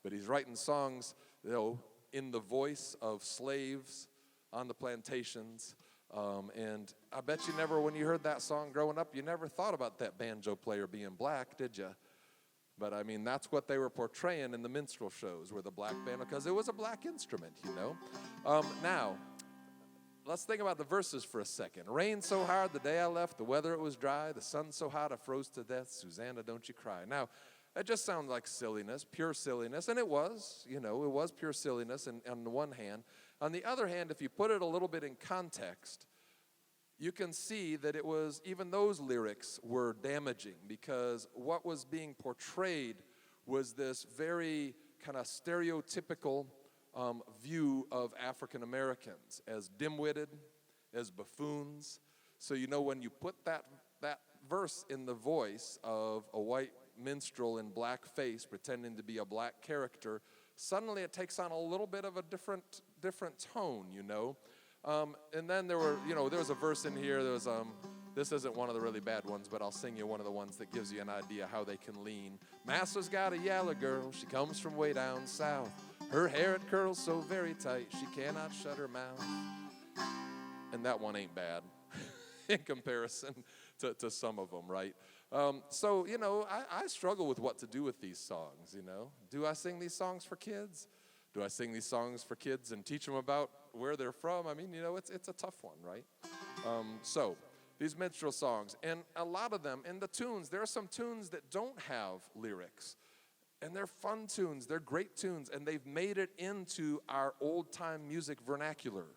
But he's writing songs, you know, in the voice of slaves on the plantations. And I bet you never, when you heard that song growing up, you never thought about that banjo player being black, did you? But I mean, that's what they were portraying in the minstrel shows, were the black band, because it was a black instrument, you know. Now, let's think about the verses for a second. Rain so hard the day I left, the weather it was dry, the sun so hot I froze to death, Susanna, don't you cry. Now, that just sounds like silliness, pure silliness, and it was, you know, it was pure silliness on the one hand. On the other hand, if you put it a little bit in context, you can see that it was, even those lyrics were damaging, because what was being portrayed was this very kind of stereotypical view of African Americans as dim-witted, as buffoons. So, you know, when you put that verse in the voice of a white minstrel in blackface pretending to be a black character, suddenly it takes on a little bit of a different tone, you know. And then there was a verse in here. There was this isn't one of the really bad ones, but I'll sing you one of the ones that gives you an idea how they can lean. Master's got a yellow girl. She comes from way down south. Her hair it curls so very tight she cannot shut her mouth. And that one ain't bad in comparison to some of them, right? So, you know, I struggle with what to do with these songs, you know. Do I sing these songs for kids? Do I sing these songs for kids and teach them about where they're from? I mean, you know, it's a tough one, right? So these minstrel songs, and a lot of them, in the tunes, there are some tunes that don't have lyrics. And they're fun tunes, they're great tunes, and they've made it into our old-time music vernacular.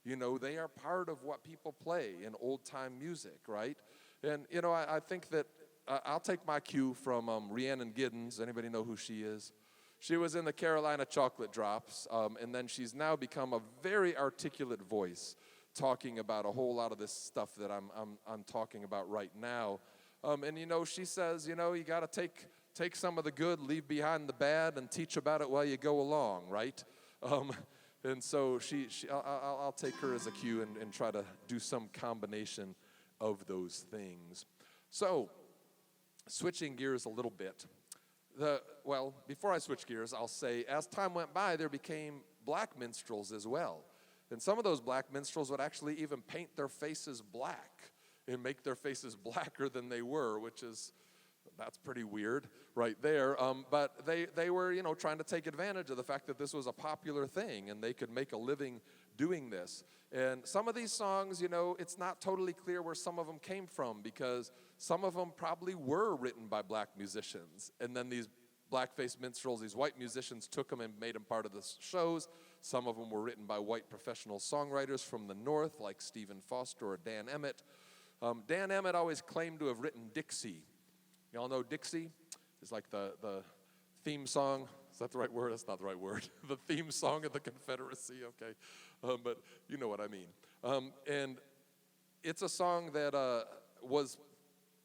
You know, they are part of what people play in old-time music, right? And, you know, I think that I'll take my cue from Rhiannon Giddens. Anybody know who she is? She was in the Carolina Chocolate Drops, and then she's now become a very articulate voice talking about a whole lot of this stuff that I'm talking about right now. And, you know, she says, you know, you got to take some of the good, leave behind the bad, and teach about it while you go along, right? And so I'll take her as a cue and try to do some combination of those things. So, switching gears a little bit. Before I switch gears, I'll say, as time went by, there became black minstrels as well. And some of those black minstrels would actually even paint their faces black and make their faces blacker than they were, that's pretty weird right there. But they were, you know, trying to take advantage of the fact that this was a popular thing and they could make a living doing this. And some of these songs, you know, it's not totally clear where some of them came from, because some of them probably were written by black musicians. And then these blackface minstrels, these white musicians, took them and made them part of the shows. Some of them were written by white professional songwriters from the North, like Stephen Foster or Dan Emmett. Dan Emmett always claimed to have written Dixie. Y'all know Dixie? It's like the theme song. Is that the right word? That's not the right word. The theme song of the Confederacy, okay. But you know what I mean. And it's a song that was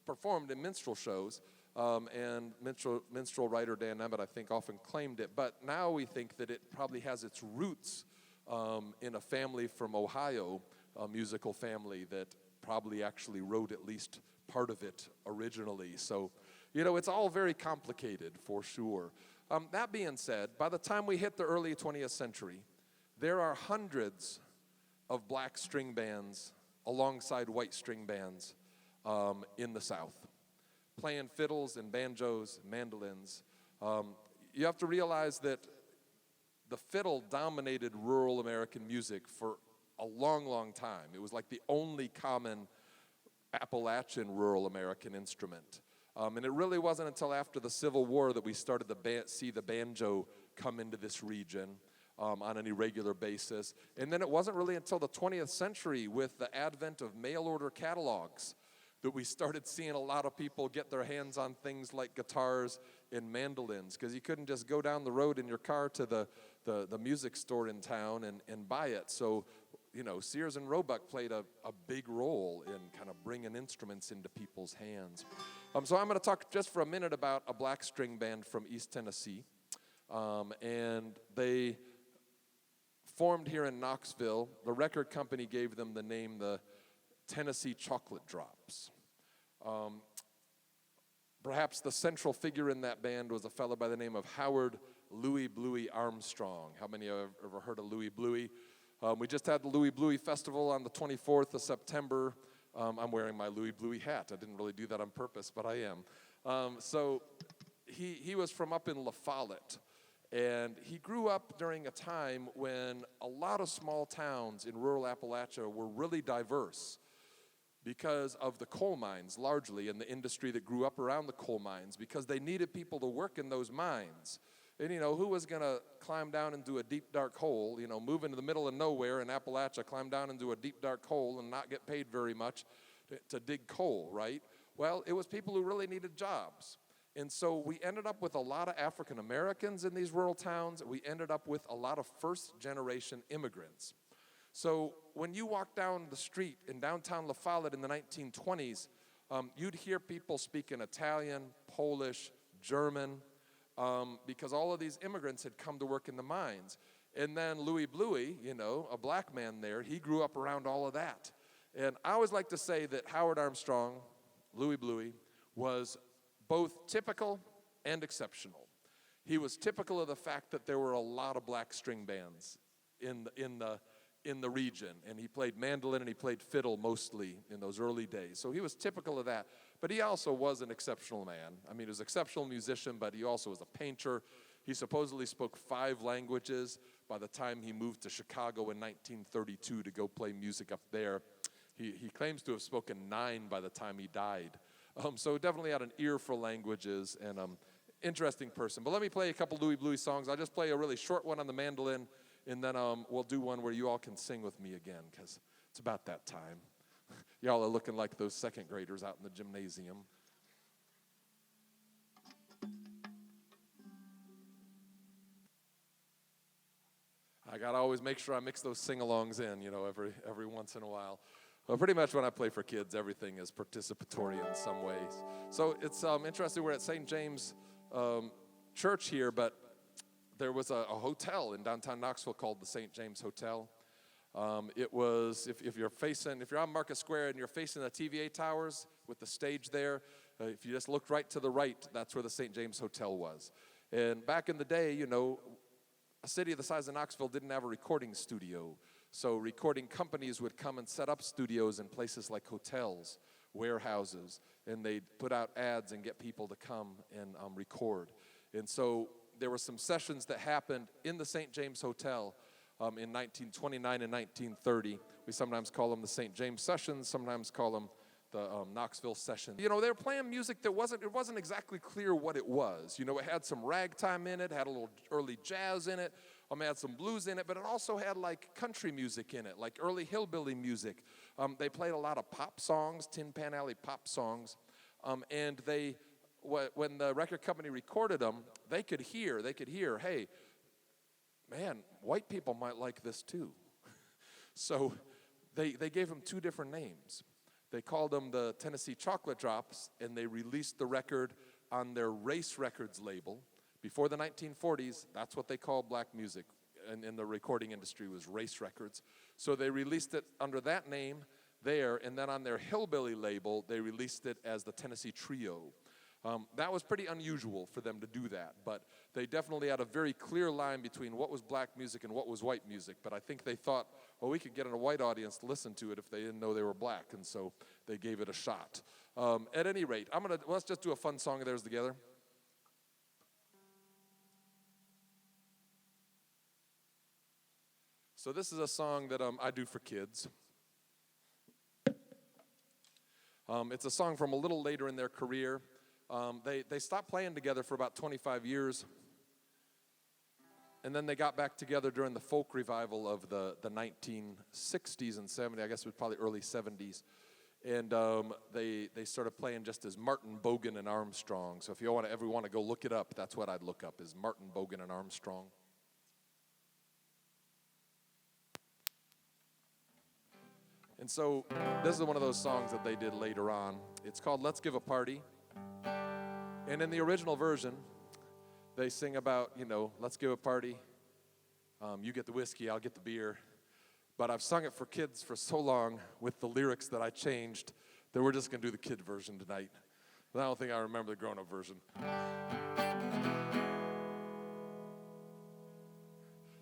performed in minstrel shows, and minstrel writer Dan Emmett, I think, often claimed it. But now we think that it probably has its roots in a family from Ohio, a musical family that probably actually wrote at least part of it originally. So, you know, it's all very complicated for sure. That being said, by the time we hit the early 20th century, there are hundreds of black string bands alongside white string bands in the South, playing fiddles and banjos and mandolins. You have to realize that the fiddle dominated rural American music for a long, long time. It was like the only common Appalachian rural American instrument. And it really wasn't until after the Civil War that we started to see the banjo come into this region on an irregular basis. And then it wasn't really until the 20th century, with the advent of mail-order catalogs, that we started seeing a lot of people get their hands on things like guitars and mandolins, because you couldn't just go down the road in your car to the music store in town and buy it. So, Sears and Roebuck played a big role in kind of bringing instruments into people's hands. So I'm going to talk just for a minute about a black string band from East Tennessee. And they formed here in Knoxville. The record company gave them the name the Tennessee Chocolate Drops. Perhaps the central figure in that band was a fellow by the name of Howard Louie Bluey Armstrong. How many have ever heard of Louie Bluey? We just had the Louie Bluey Festival on the 24th of September. I'm wearing my Louie Bluey hat. I didn't really do that on purpose, but I am. So he was from up in La Follette. And he grew up during a time when a lot of small towns in rural Appalachia were really diverse because of the coal mines, largely, and the industry that grew up around the coal mines, because they needed people to work in those mines. And, who was going to climb down into a deep, dark hole, move into the middle of nowhere in Appalachia, climb down into a deep, dark hole and not get paid very much to dig coal, right? Well, it was people who really needed jobs. And so we ended up with a lot of African Americans in these rural towns. We ended up with a lot of first-generation immigrants. So when you walk down the street in downtown La Follette in the 1920s, you'd hear people speaking Italian, Polish, German, because all of these immigrants had come to work in the mines. And then Louie Bluey, a black man there, he grew up around all of that. And I always like to say that Howard Armstrong, Louie Bluey, was both typical and exceptional. He was typical of the fact that there were a lot of black string bands in the region, and he played mandolin and he played fiddle mostly in those early days. So he was typical of that, but he also was an exceptional man. I mean, he was an exceptional musician, but he also was a painter. He supposedly spoke 5 languages by the time he moved to Chicago in 1932 to go play music up there. He claims to have spoken 9 by the time he died. So definitely had an ear for languages, and interesting person. But let me play a couple Louie Bluey songs. I'll just play a really short one on the mandolin, and then we'll do one where you all can sing with me again, because it's about that time. Y'all are looking like those second graders out in the gymnasium. I got to always make sure I mix those sing-alongs in, every once in a while. Well, pretty much when I play for kids, everything is participatory in some ways. So it's interesting, we're at St. James Church here, but there was a hotel in downtown Knoxville called the St. James Hotel. It was, if you're on Market Square and you're facing the TVA towers with the stage there, if you just looked right to the right, that's where the St. James Hotel was. And back in the day, a city the size of Knoxville didn't have a recording studio. So recording companies would come and set up studios in places like hotels, warehouses, and they'd put out ads and get people to come and record. And so there were some sessions that happened in the St. James Hotel in 1929 and 1930. We sometimes call them the St. James Sessions, sometimes call them the Knoxville Sessions. They were playing music that wasn't exactly clear what it was. It had some ragtime in it, had a little early jazz in it, had some blues in it, but it also had like country music in it, like early hillbilly music. They played a lot of pop songs, Tin Pan Alley pop songs, and when the record company recorded them, they could hear, hey, man, white people might like this too. So they gave them 2 different names. They called them the Tennessee Chocolate Drops, and they released the record on their Race Records label. Before the 1940s, that's what they called black music in the recording industry, was Race Records. So they released it under that name there, and then on their hillbilly label, they released it as the Tennessee Trio. That was pretty unusual for them to do that, but they definitely had a very clear line between what was black music and what was white music. But I think they thought, well, we could get a white audience to listen to it if they didn't know they were black, and so they gave it a shot. At any rate, let's just do a fun song of theirs together. So this is a song that I do for kids. It's a song from a little later in their career. They stopped playing together for about 25 years, and then they got back together during the folk revival of the 1960s and 70s. I guess it was probably early 70s. And they started playing just as Martin, Bogan, and Armstrong. So if you ever want to go look it up, that's what I'd look up, is Martin, Bogan, and Armstrong. And so this is one of those songs that they did later on. It's called Let's Give a Party. And in the original version, they sing about, let's give a party. You get the whiskey, I'll get the beer. But I've sung it for kids for so long with the lyrics that I changed that we're just going to do the kid version tonight. But I don't think I remember the grown-up version.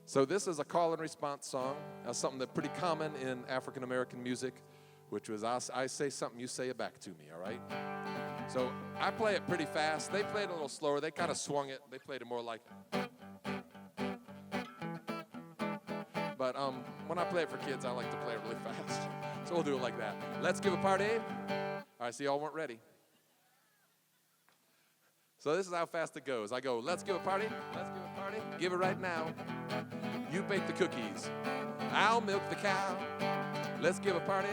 So this is a call and response song, something that's pretty common in African American music, which was I say something, you say it back to me, all right? So I play it pretty fast. They played it a little slower. They kind of swung it. They played it more like. But when I play it for kids, I like to play it really fast. So we'll do it like that. Let's give a party. All right, so y'all weren't ready. So this is how fast it goes. I go, let's give a party. Let's give a party. Give it right now. You bake the cookies. I'll milk the cow. Let's give a party.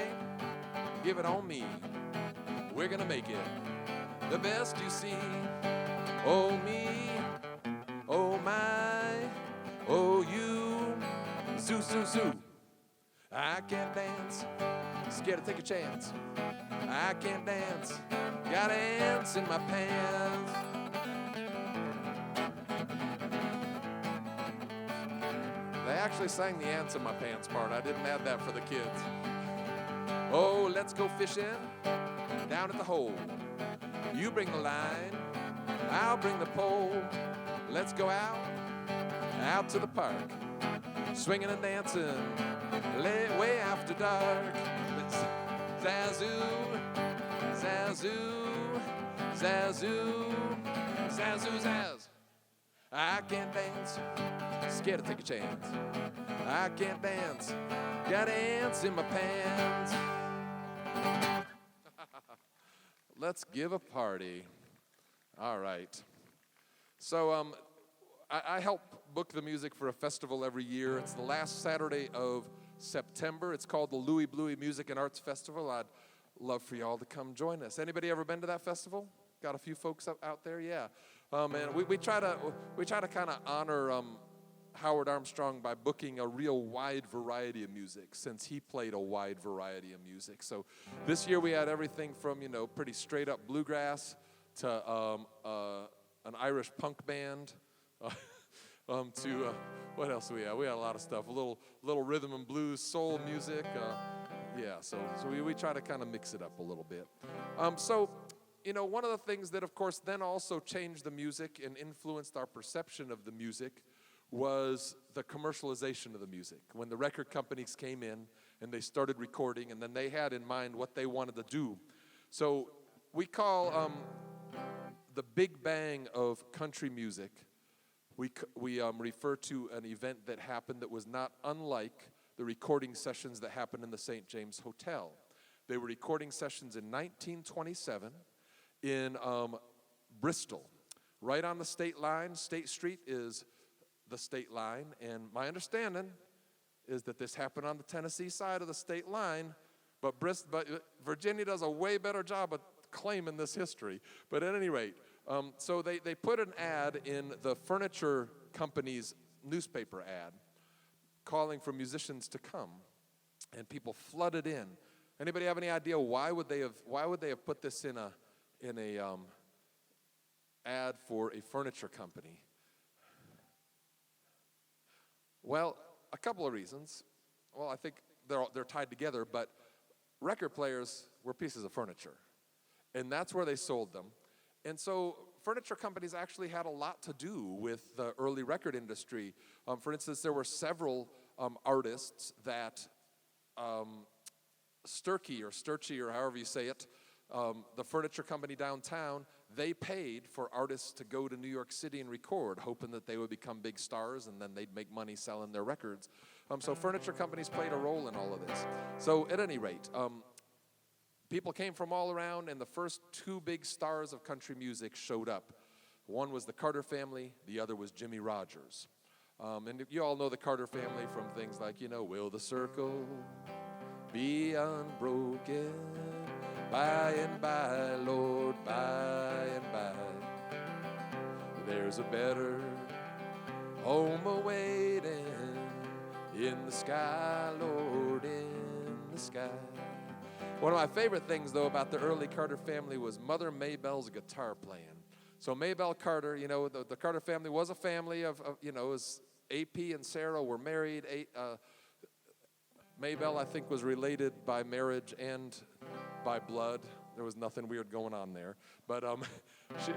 Give it on me. We're going to make it the best you see. Oh, me. Oh, my. Oh, you. Zoo, zoo, zoo. I can't dance. Scared to take a chance. I can't dance. Got ants in my pants. They actually sang the ants in my pants part. I didn't add that for the kids. Oh, let's go fishing down at the hole. You bring the line, I'll bring the pole. Let's go out to the park, swinging and dancing, way after dark. Zazoo, zazoo, zazoo, zazoo, zaz. I can't dance, scared to take a chance. I can't dance, got ants in my pants. Let's give a party. All right. So I help book the music for a festival every year. It's the last Saturday of September. It's called the Louis Bluey Music and Arts Festival. I'd love for y'all to come join us. Anybody ever been to that festival? Got a few folks out there? Yeah. And we try to kind of honor Howard Armstrong by booking a real wide variety of music, since he played a wide variety of music. So this year we had everything from, pretty straight up bluegrass to an Irish punk band to what else do we have? We had a lot of stuff, a little rhythm and blues, soul music. So we try to kind of mix it up a little bit. One of the things that, of course, then also changed the music and influenced our perception of the music was the commercialization of the music. When the record companies came in and they started recording, and then they had in mind what they wanted to do. So we call the big bang of country music, we refer to an event that happened that was not unlike the recording sessions that happened in the St. James Hotel. They were recording sessions in 1927 in Bristol, right on the state line. State Street is the state line, and my understanding is that this happened on the Tennessee side of the state line, but Virginia does a way better job of claiming this history. But at any rate, so they put an ad in the furniture company's newspaper ad calling for musicians to come, and people flooded in. Anybody have any idea why would they have put this in a ad for a furniture company? Well, a couple of reasons. Well, I think they're tied together, but record players were pieces of furniture, and that's where they sold them. And so furniture companies actually had a lot to do with the early record industry. For instance, there were several artists that Sturkey or however you say it, the furniture company downtown, they paid for artists to go to New York City and record, hoping that they would become big stars and then they'd make money selling their records. So furniture companies played a role in all of this. So at any rate, people came from all around, and the first two big stars of country music showed up. One was the Carter family, the other was Jimmy Rogers. And you all know the Carter family from things like, will the circle be unbroken? By and by, Lord, by and by, there's a better home awaiting in the sky, Lord, in the sky. One of my favorite things, though, about the early Carter family was Mother Maybell's guitar playing. So Maybell Carter, you know, the Carter family was a family of you know, as AP and Sarah were married. Maybell, I think, was related by marriage and by blood. There was nothing weird going on there. But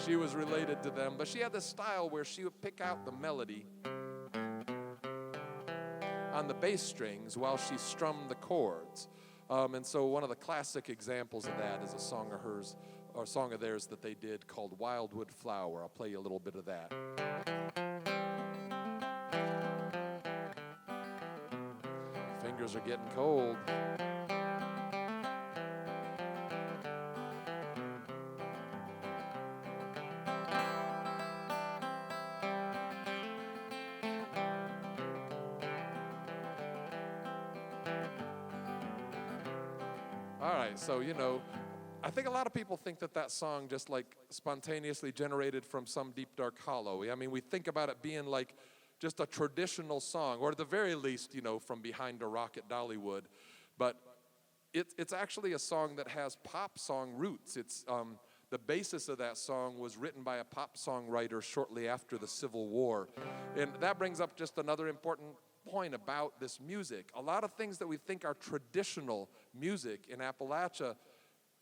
she was related to them. But she had this style where she would pick out the melody on the bass strings while she strummed the chords. And so one of the classic examples of that is a song of hers, or a song of theirs that they did called Wildwood Flower. I'll play you a little bit of that. Fingers are getting cold. All right, so, you know, I think a lot of people think that song just like spontaneously generated from some deep, dark hollow. I mean, we think about it being like just a traditional song, or at the very least, you know, from behind a rock at Dollywood. But it's actually a song that has pop song roots. It's the basis of that song was written by a pop songwriter shortly after the Civil War. And that brings up just another important point about this music. A lot of things that we think are traditional music in Appalachia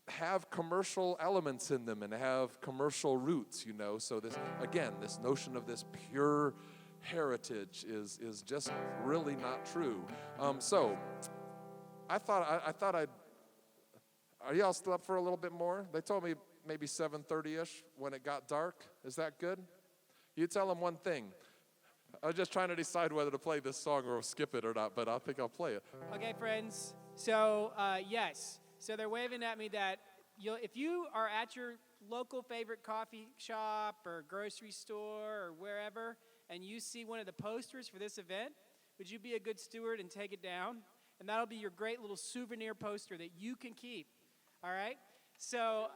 have commercial elements in them and have commercial roots, you know. So this, again, this notion of this pure heritage is just really not true. So I thought I'd, are y'all still up for a little bit more? They told me maybe 7:30-ish when it got dark. Is that good? You tell them one thing. I was just trying to decide whether to play this song or skip it or not, but I think I'll play it. Okay, friends. So, yes. So they're waving at me that if you are at your local favorite coffee shop or grocery store or wherever, and you see one of the posters for this event, would you be a good steward and take it down? And that'll be your great little souvenir poster that you can keep. All right? So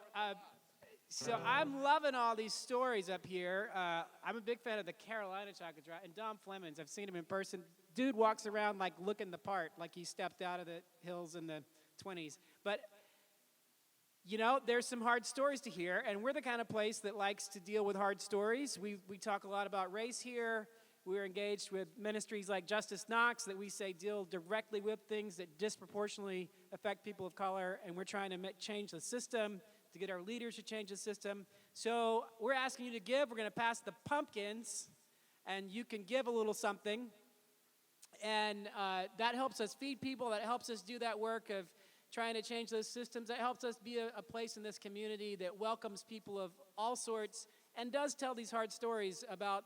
I'm loving all these stories up here. I'm a big fan of the Carolina Chocolate Drop. And Dom Flemings, I've seen him in person. Dude walks around like looking the part, like he stepped out of the hills in the 20s. But, you know, there's some hard stories to hear. And we're the kind of place that likes to deal with hard stories. We talk a lot about race here. We're engaged with ministries like Justice Knox that we say deal directly with things that disproportionately affect people of color. And we're trying to change the system, to get our leaders to change the system. So we're asking you to give. We're going to pass the pumpkins, and you can give a little something. And that helps us feed people. That helps us do that work of trying to change those systems. That helps us be a place in this community that welcomes people of all sorts and does tell these hard stories about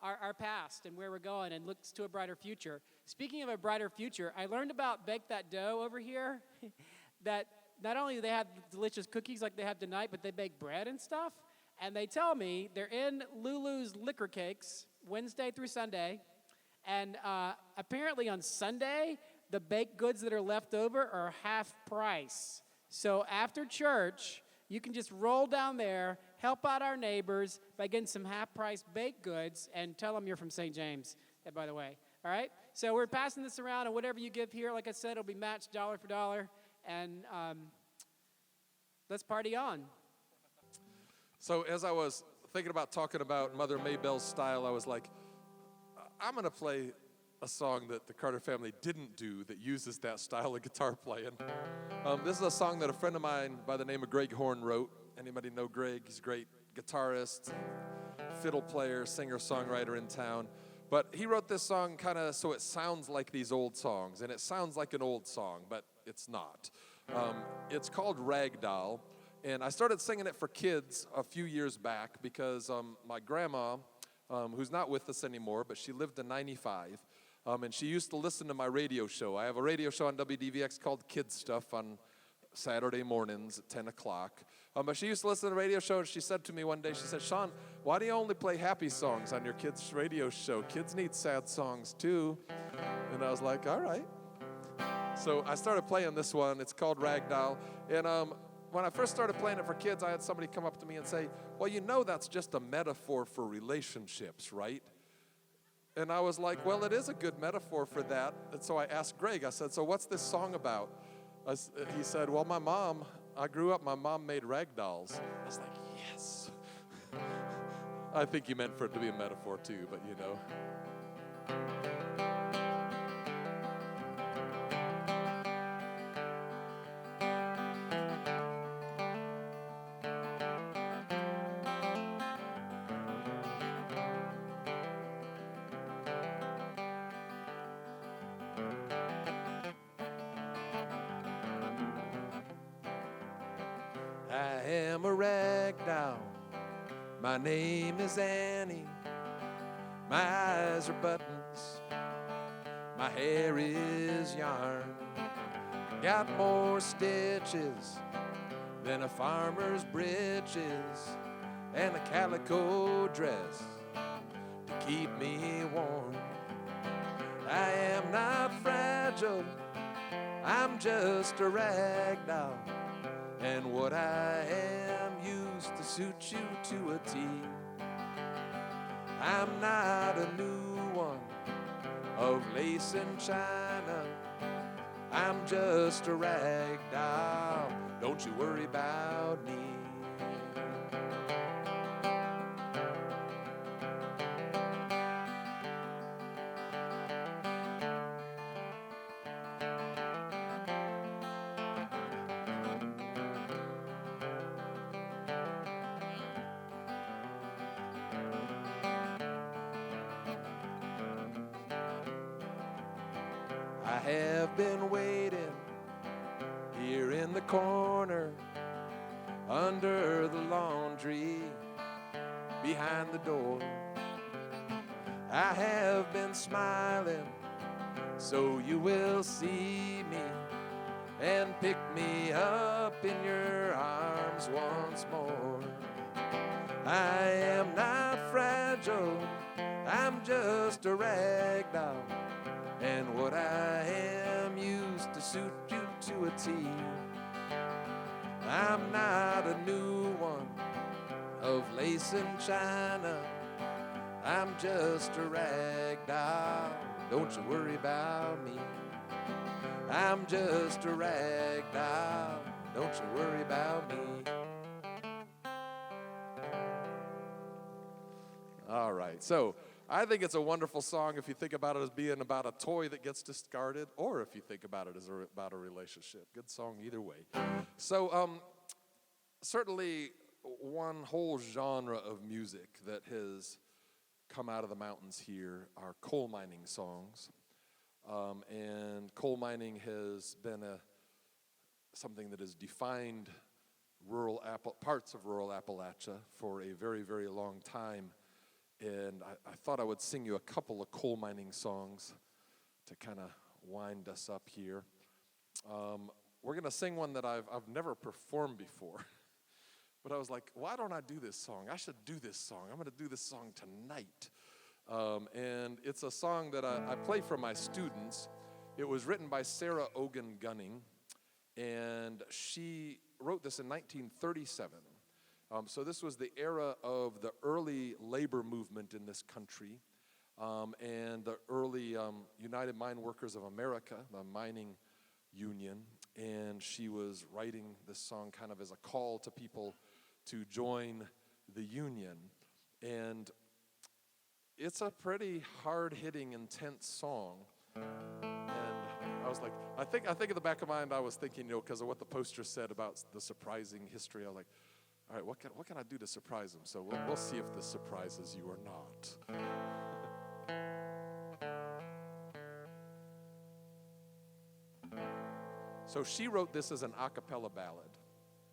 our past and where we're going and looks to a brighter future. Speaking of a brighter future, I learned about Bake That Dough over here, that not only do they have delicious cookies like they have tonight, but they bake bread and stuff. And they tell me they're in Lulu's Liquor Cakes Wednesday through Sunday. And apparently on Sunday, the baked goods that are left over are half price. So after church, you can just roll down there, help out our neighbors by getting some half-price baked goods, and tell them you're from St. James, by the way. All right? So we're passing this around, and whatever you give here, like I said, it'll be matched dollar for dollar. And let's party on. So as I was thinking about talking about Mother Maybell's style, I was like, I'm going to play a song that the Carter family didn't do that uses that style of guitar playing. This is a song that a friend of mine by the name of Greg Horn wrote. Anybody know Greg? He's a great guitarist, fiddle player, singer-songwriter in town. But he wrote this song kind of so it sounds like these old songs, and it sounds like an old song, but it's not. It's called Ragdoll, and I started singing it for kids a few years back because my grandma, who's not with us anymore, but she lived to 95, and she used to listen to my radio show. I have a radio show on WDVX called Kids Stuff on Saturday mornings at 10 o'clock. But she used to listen to the radio show, and she said to me one day, she said, Sean, why do you only play happy songs on your kids' radio show? Kids need sad songs too. And I was like, all right. So I started playing this one. It's called Ragdoll. And when I first started playing it for kids, I had somebody come up to me and say, well, you know that's just a metaphor for relationships, right? And I was like, well, it is a good metaphor for that. And so I asked Greg, I said, so what's this song about? He said, well, I grew up, my mom made rag dolls. I was like, yes. I think he meant for it to be a metaphor too, but you know. I am a rag doll. My name is Annie. My eyes are buttons. My hair is yarn. Got more stitches than a farmer's breeches and a calico dress to keep me warm. I am not fragile. I'm just a rag doll. And what I am used to suit you to a T. I'm not a new one of lace and china. I'm just a rag doll. Don't you worry about me. I have been waiting here in the corner, under the laundry, behind the door. I have been smiling so you will see me and pick me up in your arms once more. I am not fragile, I'm just a rag doll. And what I am used to suit you to a T. I'm not a new one of lace and china. I'm just a rag doll. Don't you worry about me. I'm just a rag doll. Don't you worry about me. All right, so I think it's a wonderful song if you think about it as being about a toy that gets discarded, or if you think about it as about a relationship. Good song either way. So certainly one whole genre of music that has come out of the mountains here are coal mining songs. And coal mining has been something that has defined parts of rural Appalachia for a very, very long time. And I thought I would sing you a couple of coal mining songs to kind of wind us up here. We're going to sing one that I've never performed before. But I was like, why don't I do this song? I should do this song. I'm going to do this song tonight. And it's a song that I play for my students. It was written by Sarah Ogan Gunning. And she wrote this in 1937. So this was the era of the early labor movement in this country and the early United Mine Workers of America, the mining union. And she was writing this song kind of as a call to people to join the union. And it's a pretty hard-hitting, intense song. And I was like, I think in the back of my mind I was thinking, because of what the poster said about the surprising history, I was like, all right, what can I do to surprise them? So we'll see if this surprises you or not. So she wrote this as an a cappella ballad.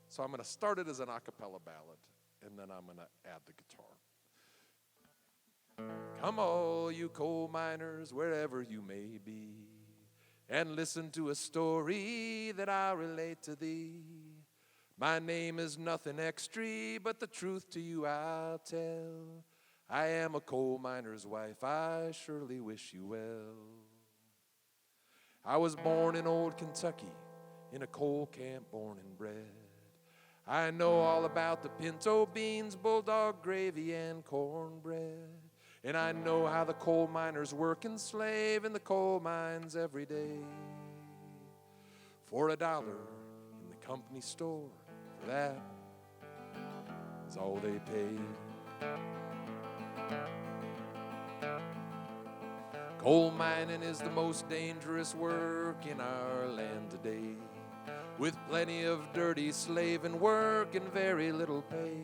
So I'm going to start it as an a cappella ballad, and then I'm going to add the guitar. Come all you coal miners, wherever you may be, and listen to a story that I'll relate to thee. My name is nothing extra, but the truth to you I'll tell. I am a coal miner's wife, I surely wish you well. I was born in old Kentucky, in a coal camp born and bred. I know all about the pinto beans, bulldog gravy, and cornbread. And I know how the coal miners work and slave in the coal mines every day. For $1 in the company store, for that is all they pay. Coal mining is the most dangerous work in our land today, with plenty of dirty slaving work and very little pay.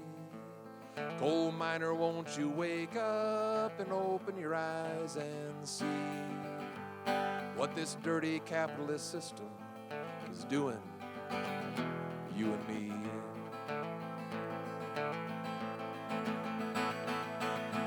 Coal miner, won't you wake up and open your eyes and see what this dirty capitalist system is doing to you and me.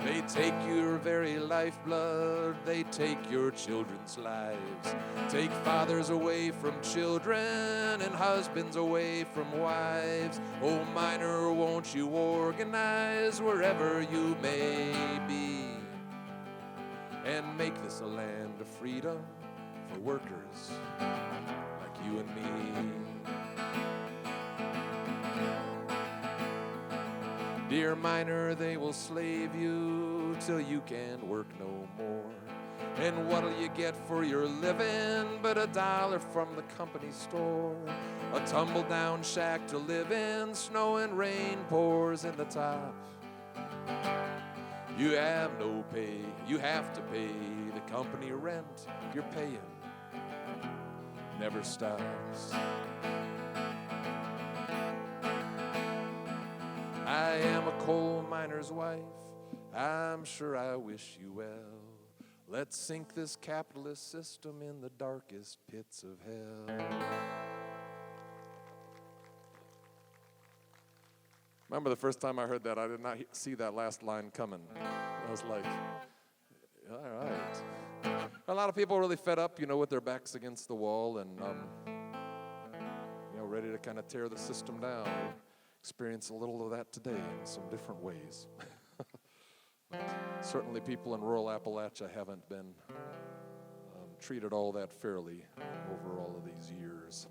They take your very lifeblood, they take your children's lives, take fathers away from children and husbands away from wives. Oh, miner, won't you organize wherever you may be and make this a land of freedom for workers like you and me. Dear miner, they will slave you till you can work no more. And what'll you get for your living but $1 from the company store? A tumble-down shack to live in, snow and rain pours in the top. You have no pay, you have to pay the company rent. You're paying never stops. I am a coal miner's wife, I'm sure I wish you well. Let's sink this capitalist system in the darkest pits of hell. Remember the first time I heard that, I did not see that last line coming. I was like, all right. A lot of people are really fed up, with their backs against the wall and, ready to kind of tear the system down. Experience a little of that today in some different ways. Certainly people in rural Appalachia haven't been treated all that fairly over all of these years.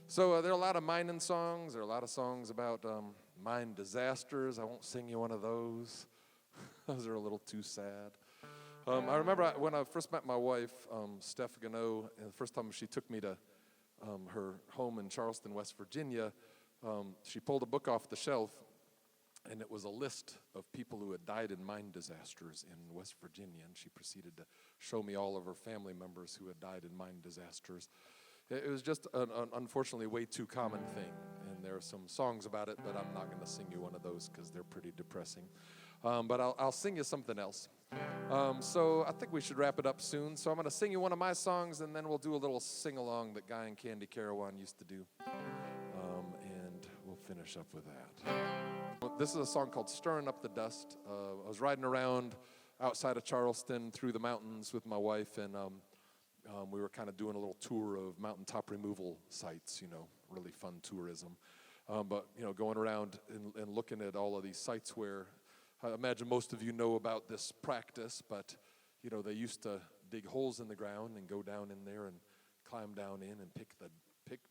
So there are a lot of mining songs. There are a lot of songs about mine disasters. I won't sing you one of those. Those are a little too sad. I remember when I first met my wife, Steph Gano, and the first time she took me to her home in Charleston, West Virginia, she pulled a book off the shelf, and it was a list of people who had died in mine disasters in West Virginia, and she proceeded to show me all of her family members who had died in mine disasters. It was just an unfortunately way too common thing, and there are some songs about it, but I'm not going to sing you one of those because they're pretty depressing. But I'll sing you something else. So I think we should wrap it up soon, so I'm going to sing you one of my songs, and then we'll do a little sing-along that Guy and Candy Carawan used to do. We'll finish up with that. This is a song called Stirring Up the Dust. I was riding around outside of Charleston through the mountains with my wife, and we were kind of doing a little tour of mountaintop removal sites, really fun tourism. But going around and looking at all of these sites where I imagine most of you know about this practice, but they used to dig holes in the ground and go down in there and climb down in and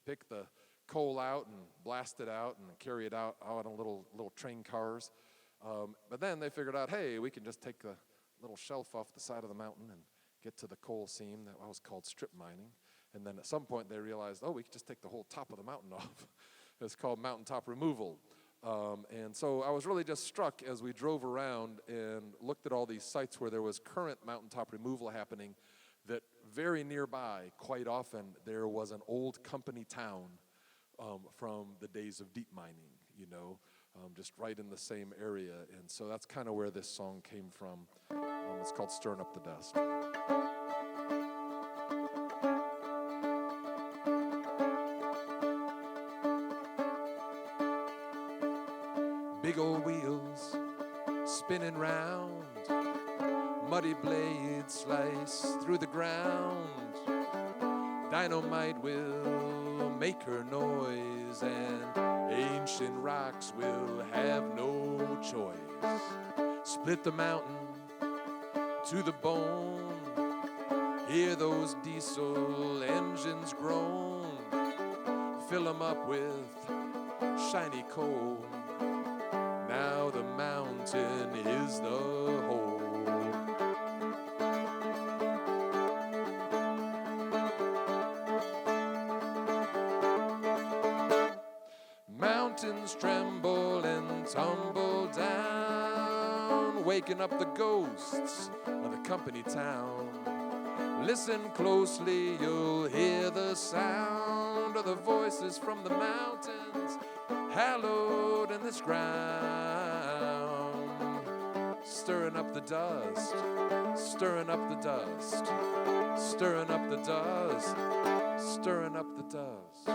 pick the coal out and blast it out and carry it out on little train cars. But then they figured out, hey, we can just take a little shelf off the side of the mountain and get to the coal seam. That was called strip mining. And then at some point they realized, we could just take the whole top of the mountain off. It's called mountaintop removal. And so I was really just struck as we drove around and looked at all these sites where there was current mountaintop removal happening, that very nearby, quite often, there was an old company town from the days of deep mining, just right in the same area. And so that's kind of where this song came from. It's called Stirring Up the Dust. Big old wheels spinning round, muddy blades slice through the ground. Dynamite will make her noise, and ancient rocks will have no choice. Split the mountain to the bone, hear those diesel engines groan. Fill them up with shiny coal. Now the mountain is the whole. Mountains tremble and tumble down, waking up the ghosts of the company town. Listen closely, you'll hear the sound of the voices from the mountains, hallowed in this ground. Stirring up the dust, stirring up the dust, stirring up the dust, stirring up the dust.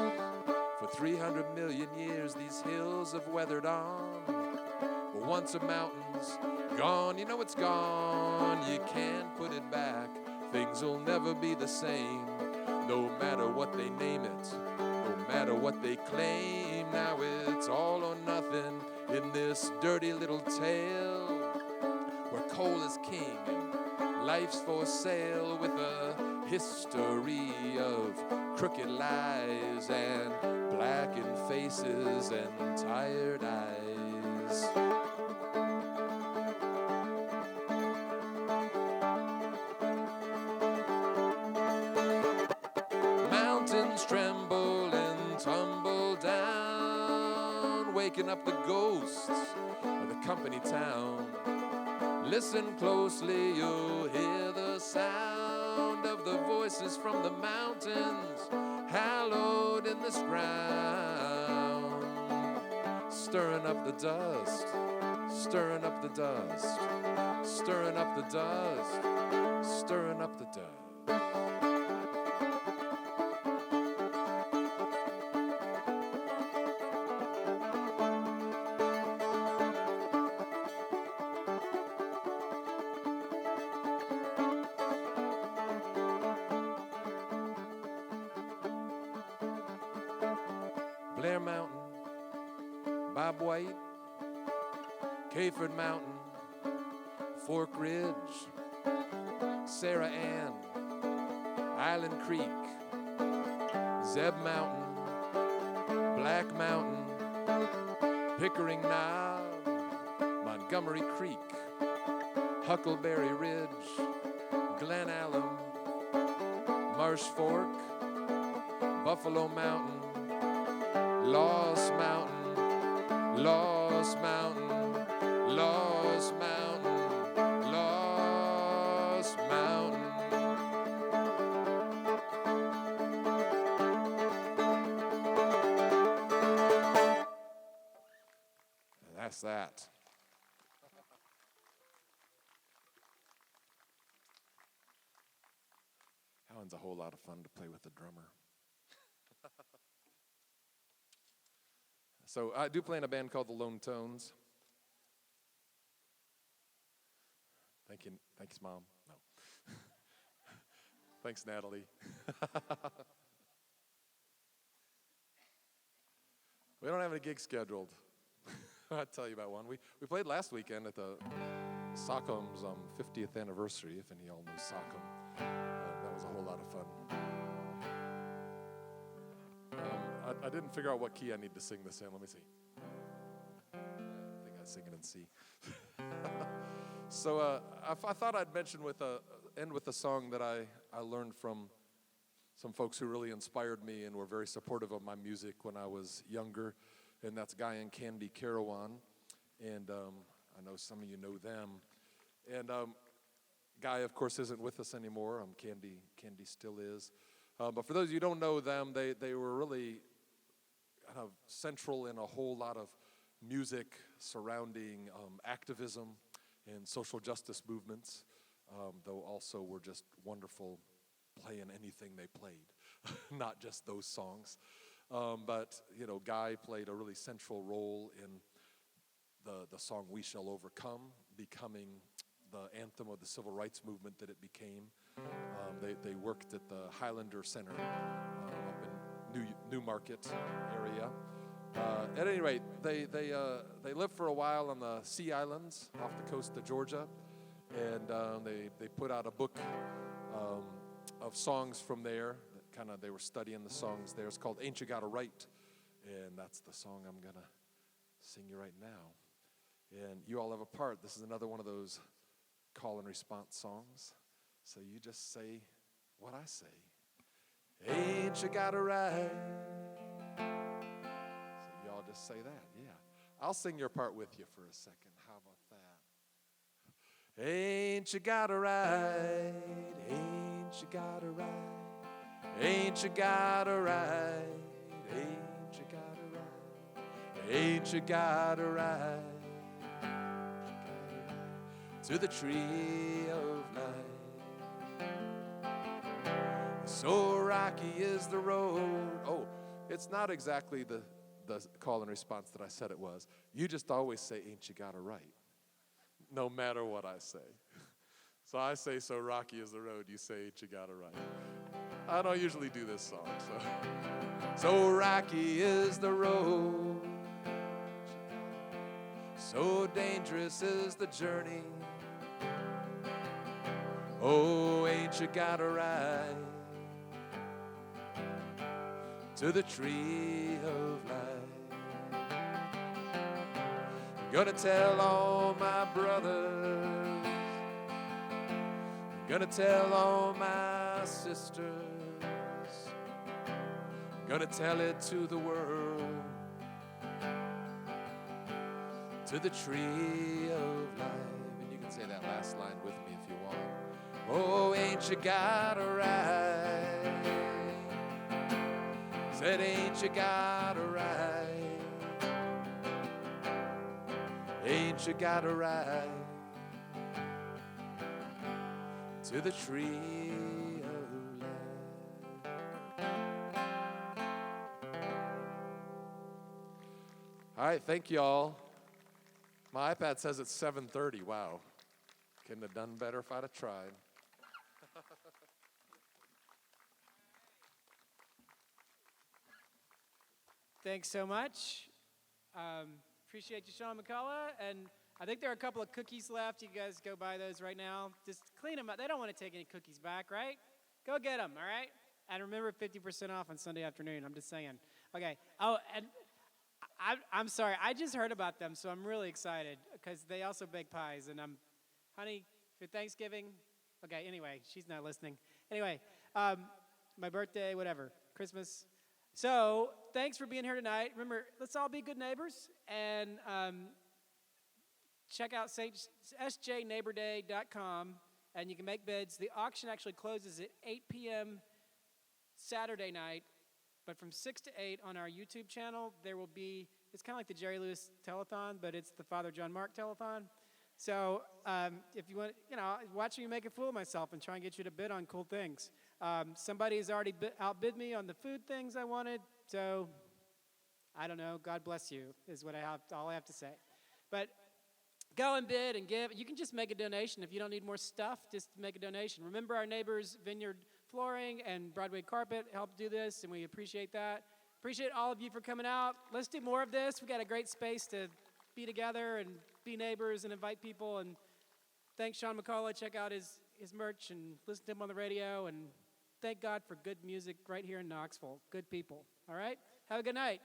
For 300 million years these hills have weathered on. But once a mountain's gone, you know it's gone. You can't put it back. Things will never be the same, no matter what they name it, no matter what they claim. Now it's all or nothing in this dirty little tale, where coal is king and life's for sale, with a history of crooked lies and blackened faces and tired eyes. Mountains tremble and tumble down, waking up the ghosts of the company town. Listen closely, you'll hear the sound of the voices from the mountains, hallowed in this ground. Stirring up the dust, stirring up the dust, stirring up the dust, stirring up the dust. Blair Mountain, Bob White, Cayford Mountain, Fork Ridge, Sarah Ann, Island Creek, Zeb Mountain, Black Mountain, Pickering Knob, Montgomery Creek, Huckleberry Ridge, Glen Alum, Marsh Fork, Buffalo Mountain, Lost Mountain, Lost Mountain, Lost Mountain, Lost Mountain. That's that. That one's a whole lot of fun to play with the drummer. So I do play in a band called the Lone Tones. Thank you, thanks, Mom. No. Thanks, Natalie. We don't have any gigs scheduled. I'll tell you about one. We played last weekend at the Sockham's 50th anniversary, if any of y'all know Sockham. That was a whole lot of fun. I didn't figure out what key I need to sing this in. Let me see. I think I sing it in C. So I thought I'd mention end with a song that I learned from some folks who really inspired me and were very supportive of my music when I was younger, and that's Guy and Candy Carawan. And I know some of you know them. And Guy, of course, isn't with us anymore. Candy still is. But for those of you who don't know them, they were really kind of central in a whole lot of music surrounding activism and social justice movements, though also were just wonderful playing anything they played, not just those songs. But, you know, Guy played a really central role in the song We Shall Overcome, becoming the anthem of the civil rights movement that it became. They worked at the Highlander Center up in Newmarket area. At any rate, they lived for a while on the Sea Islands off the coast of Georgia, and they put out a book of songs from there. They were studying the songs there. It's called Ain't You Got a Right, And that's the song I'm going to sing you right now. And you all have a part. This is another one of those call and response songs. So you just say what I say. Ain't you got a right? So y'all just say that, yeah. I'll sing your part with you for a second. How about that? Ain't you got a right? Ain't you got a right? Ain't you got a right? Ain't you got a right? Ain't you got a right? To the tree of life. So rocky is the road. Oh, it's not exactly the call and response that I said it was. You just always say, ain't you got it right? No matter what I say. So I say, so rocky is the road. You say, ain't you got it right? I don't usually do this song. So rocky is the road. So dangerous is the journey. Oh, ain't you got a right to the tree of life? Gonna tell all my brothers, gonna tell all my sisters, gonna tell it to the world, to the tree of life. And you can say that last line with me if you want. Oh, ain't you got a right? Said, ain't you got a right? Ain't you got a right to the tree of life? All right, thank you all. My iPad says it's 7:30. Wow. Couldn't have done better if I'd have tried. Thanks so much. Appreciate you, Sean McCollough. And I think there are a couple of cookies left. You guys go buy those right now. Just clean them up. They don't want to take any cookies back, right? Go get them, all right? And remember, 50% off on Sunday afternoon. I'm just saying. Okay. Oh, and I'm sorry. I just heard about them, so I'm really excited because they also bake pies. And honey, for Thanksgiving. Okay, anyway, she's not listening. Anyway, my birthday, whatever, Christmas. So thanks for being here tonight. Remember, let's all be good neighbors. And check out sjneighborday.com, and you can make bids. The auction actually closes at 8 p.m. Saturday night. But from 6 to 8 on our YouTube channel, there will be, it's kind of like the Jerry Lewis telethon, but it's the Father John Mark telethon. So if you want, watch me make a fool of myself and try and get you to bid on cool things. Somebody has already outbid me on the food things I wanted, so I don't know. God bless you is all I have to say. But go and bid and give. You can just make a donation. If you don't need more stuff, just make a donation. Remember our neighbors, Vineyard Flooring and Broadway Carpet helped do this, and we appreciate that. Appreciate all of you for coming out. Let's do more of this. We got a great space to be together and be neighbors and invite people. And thanks, Sean McCollough. Check out his merch and listen to him on the radio. And thank God for good music right here in Knoxville. Good people. All right? Have a good night.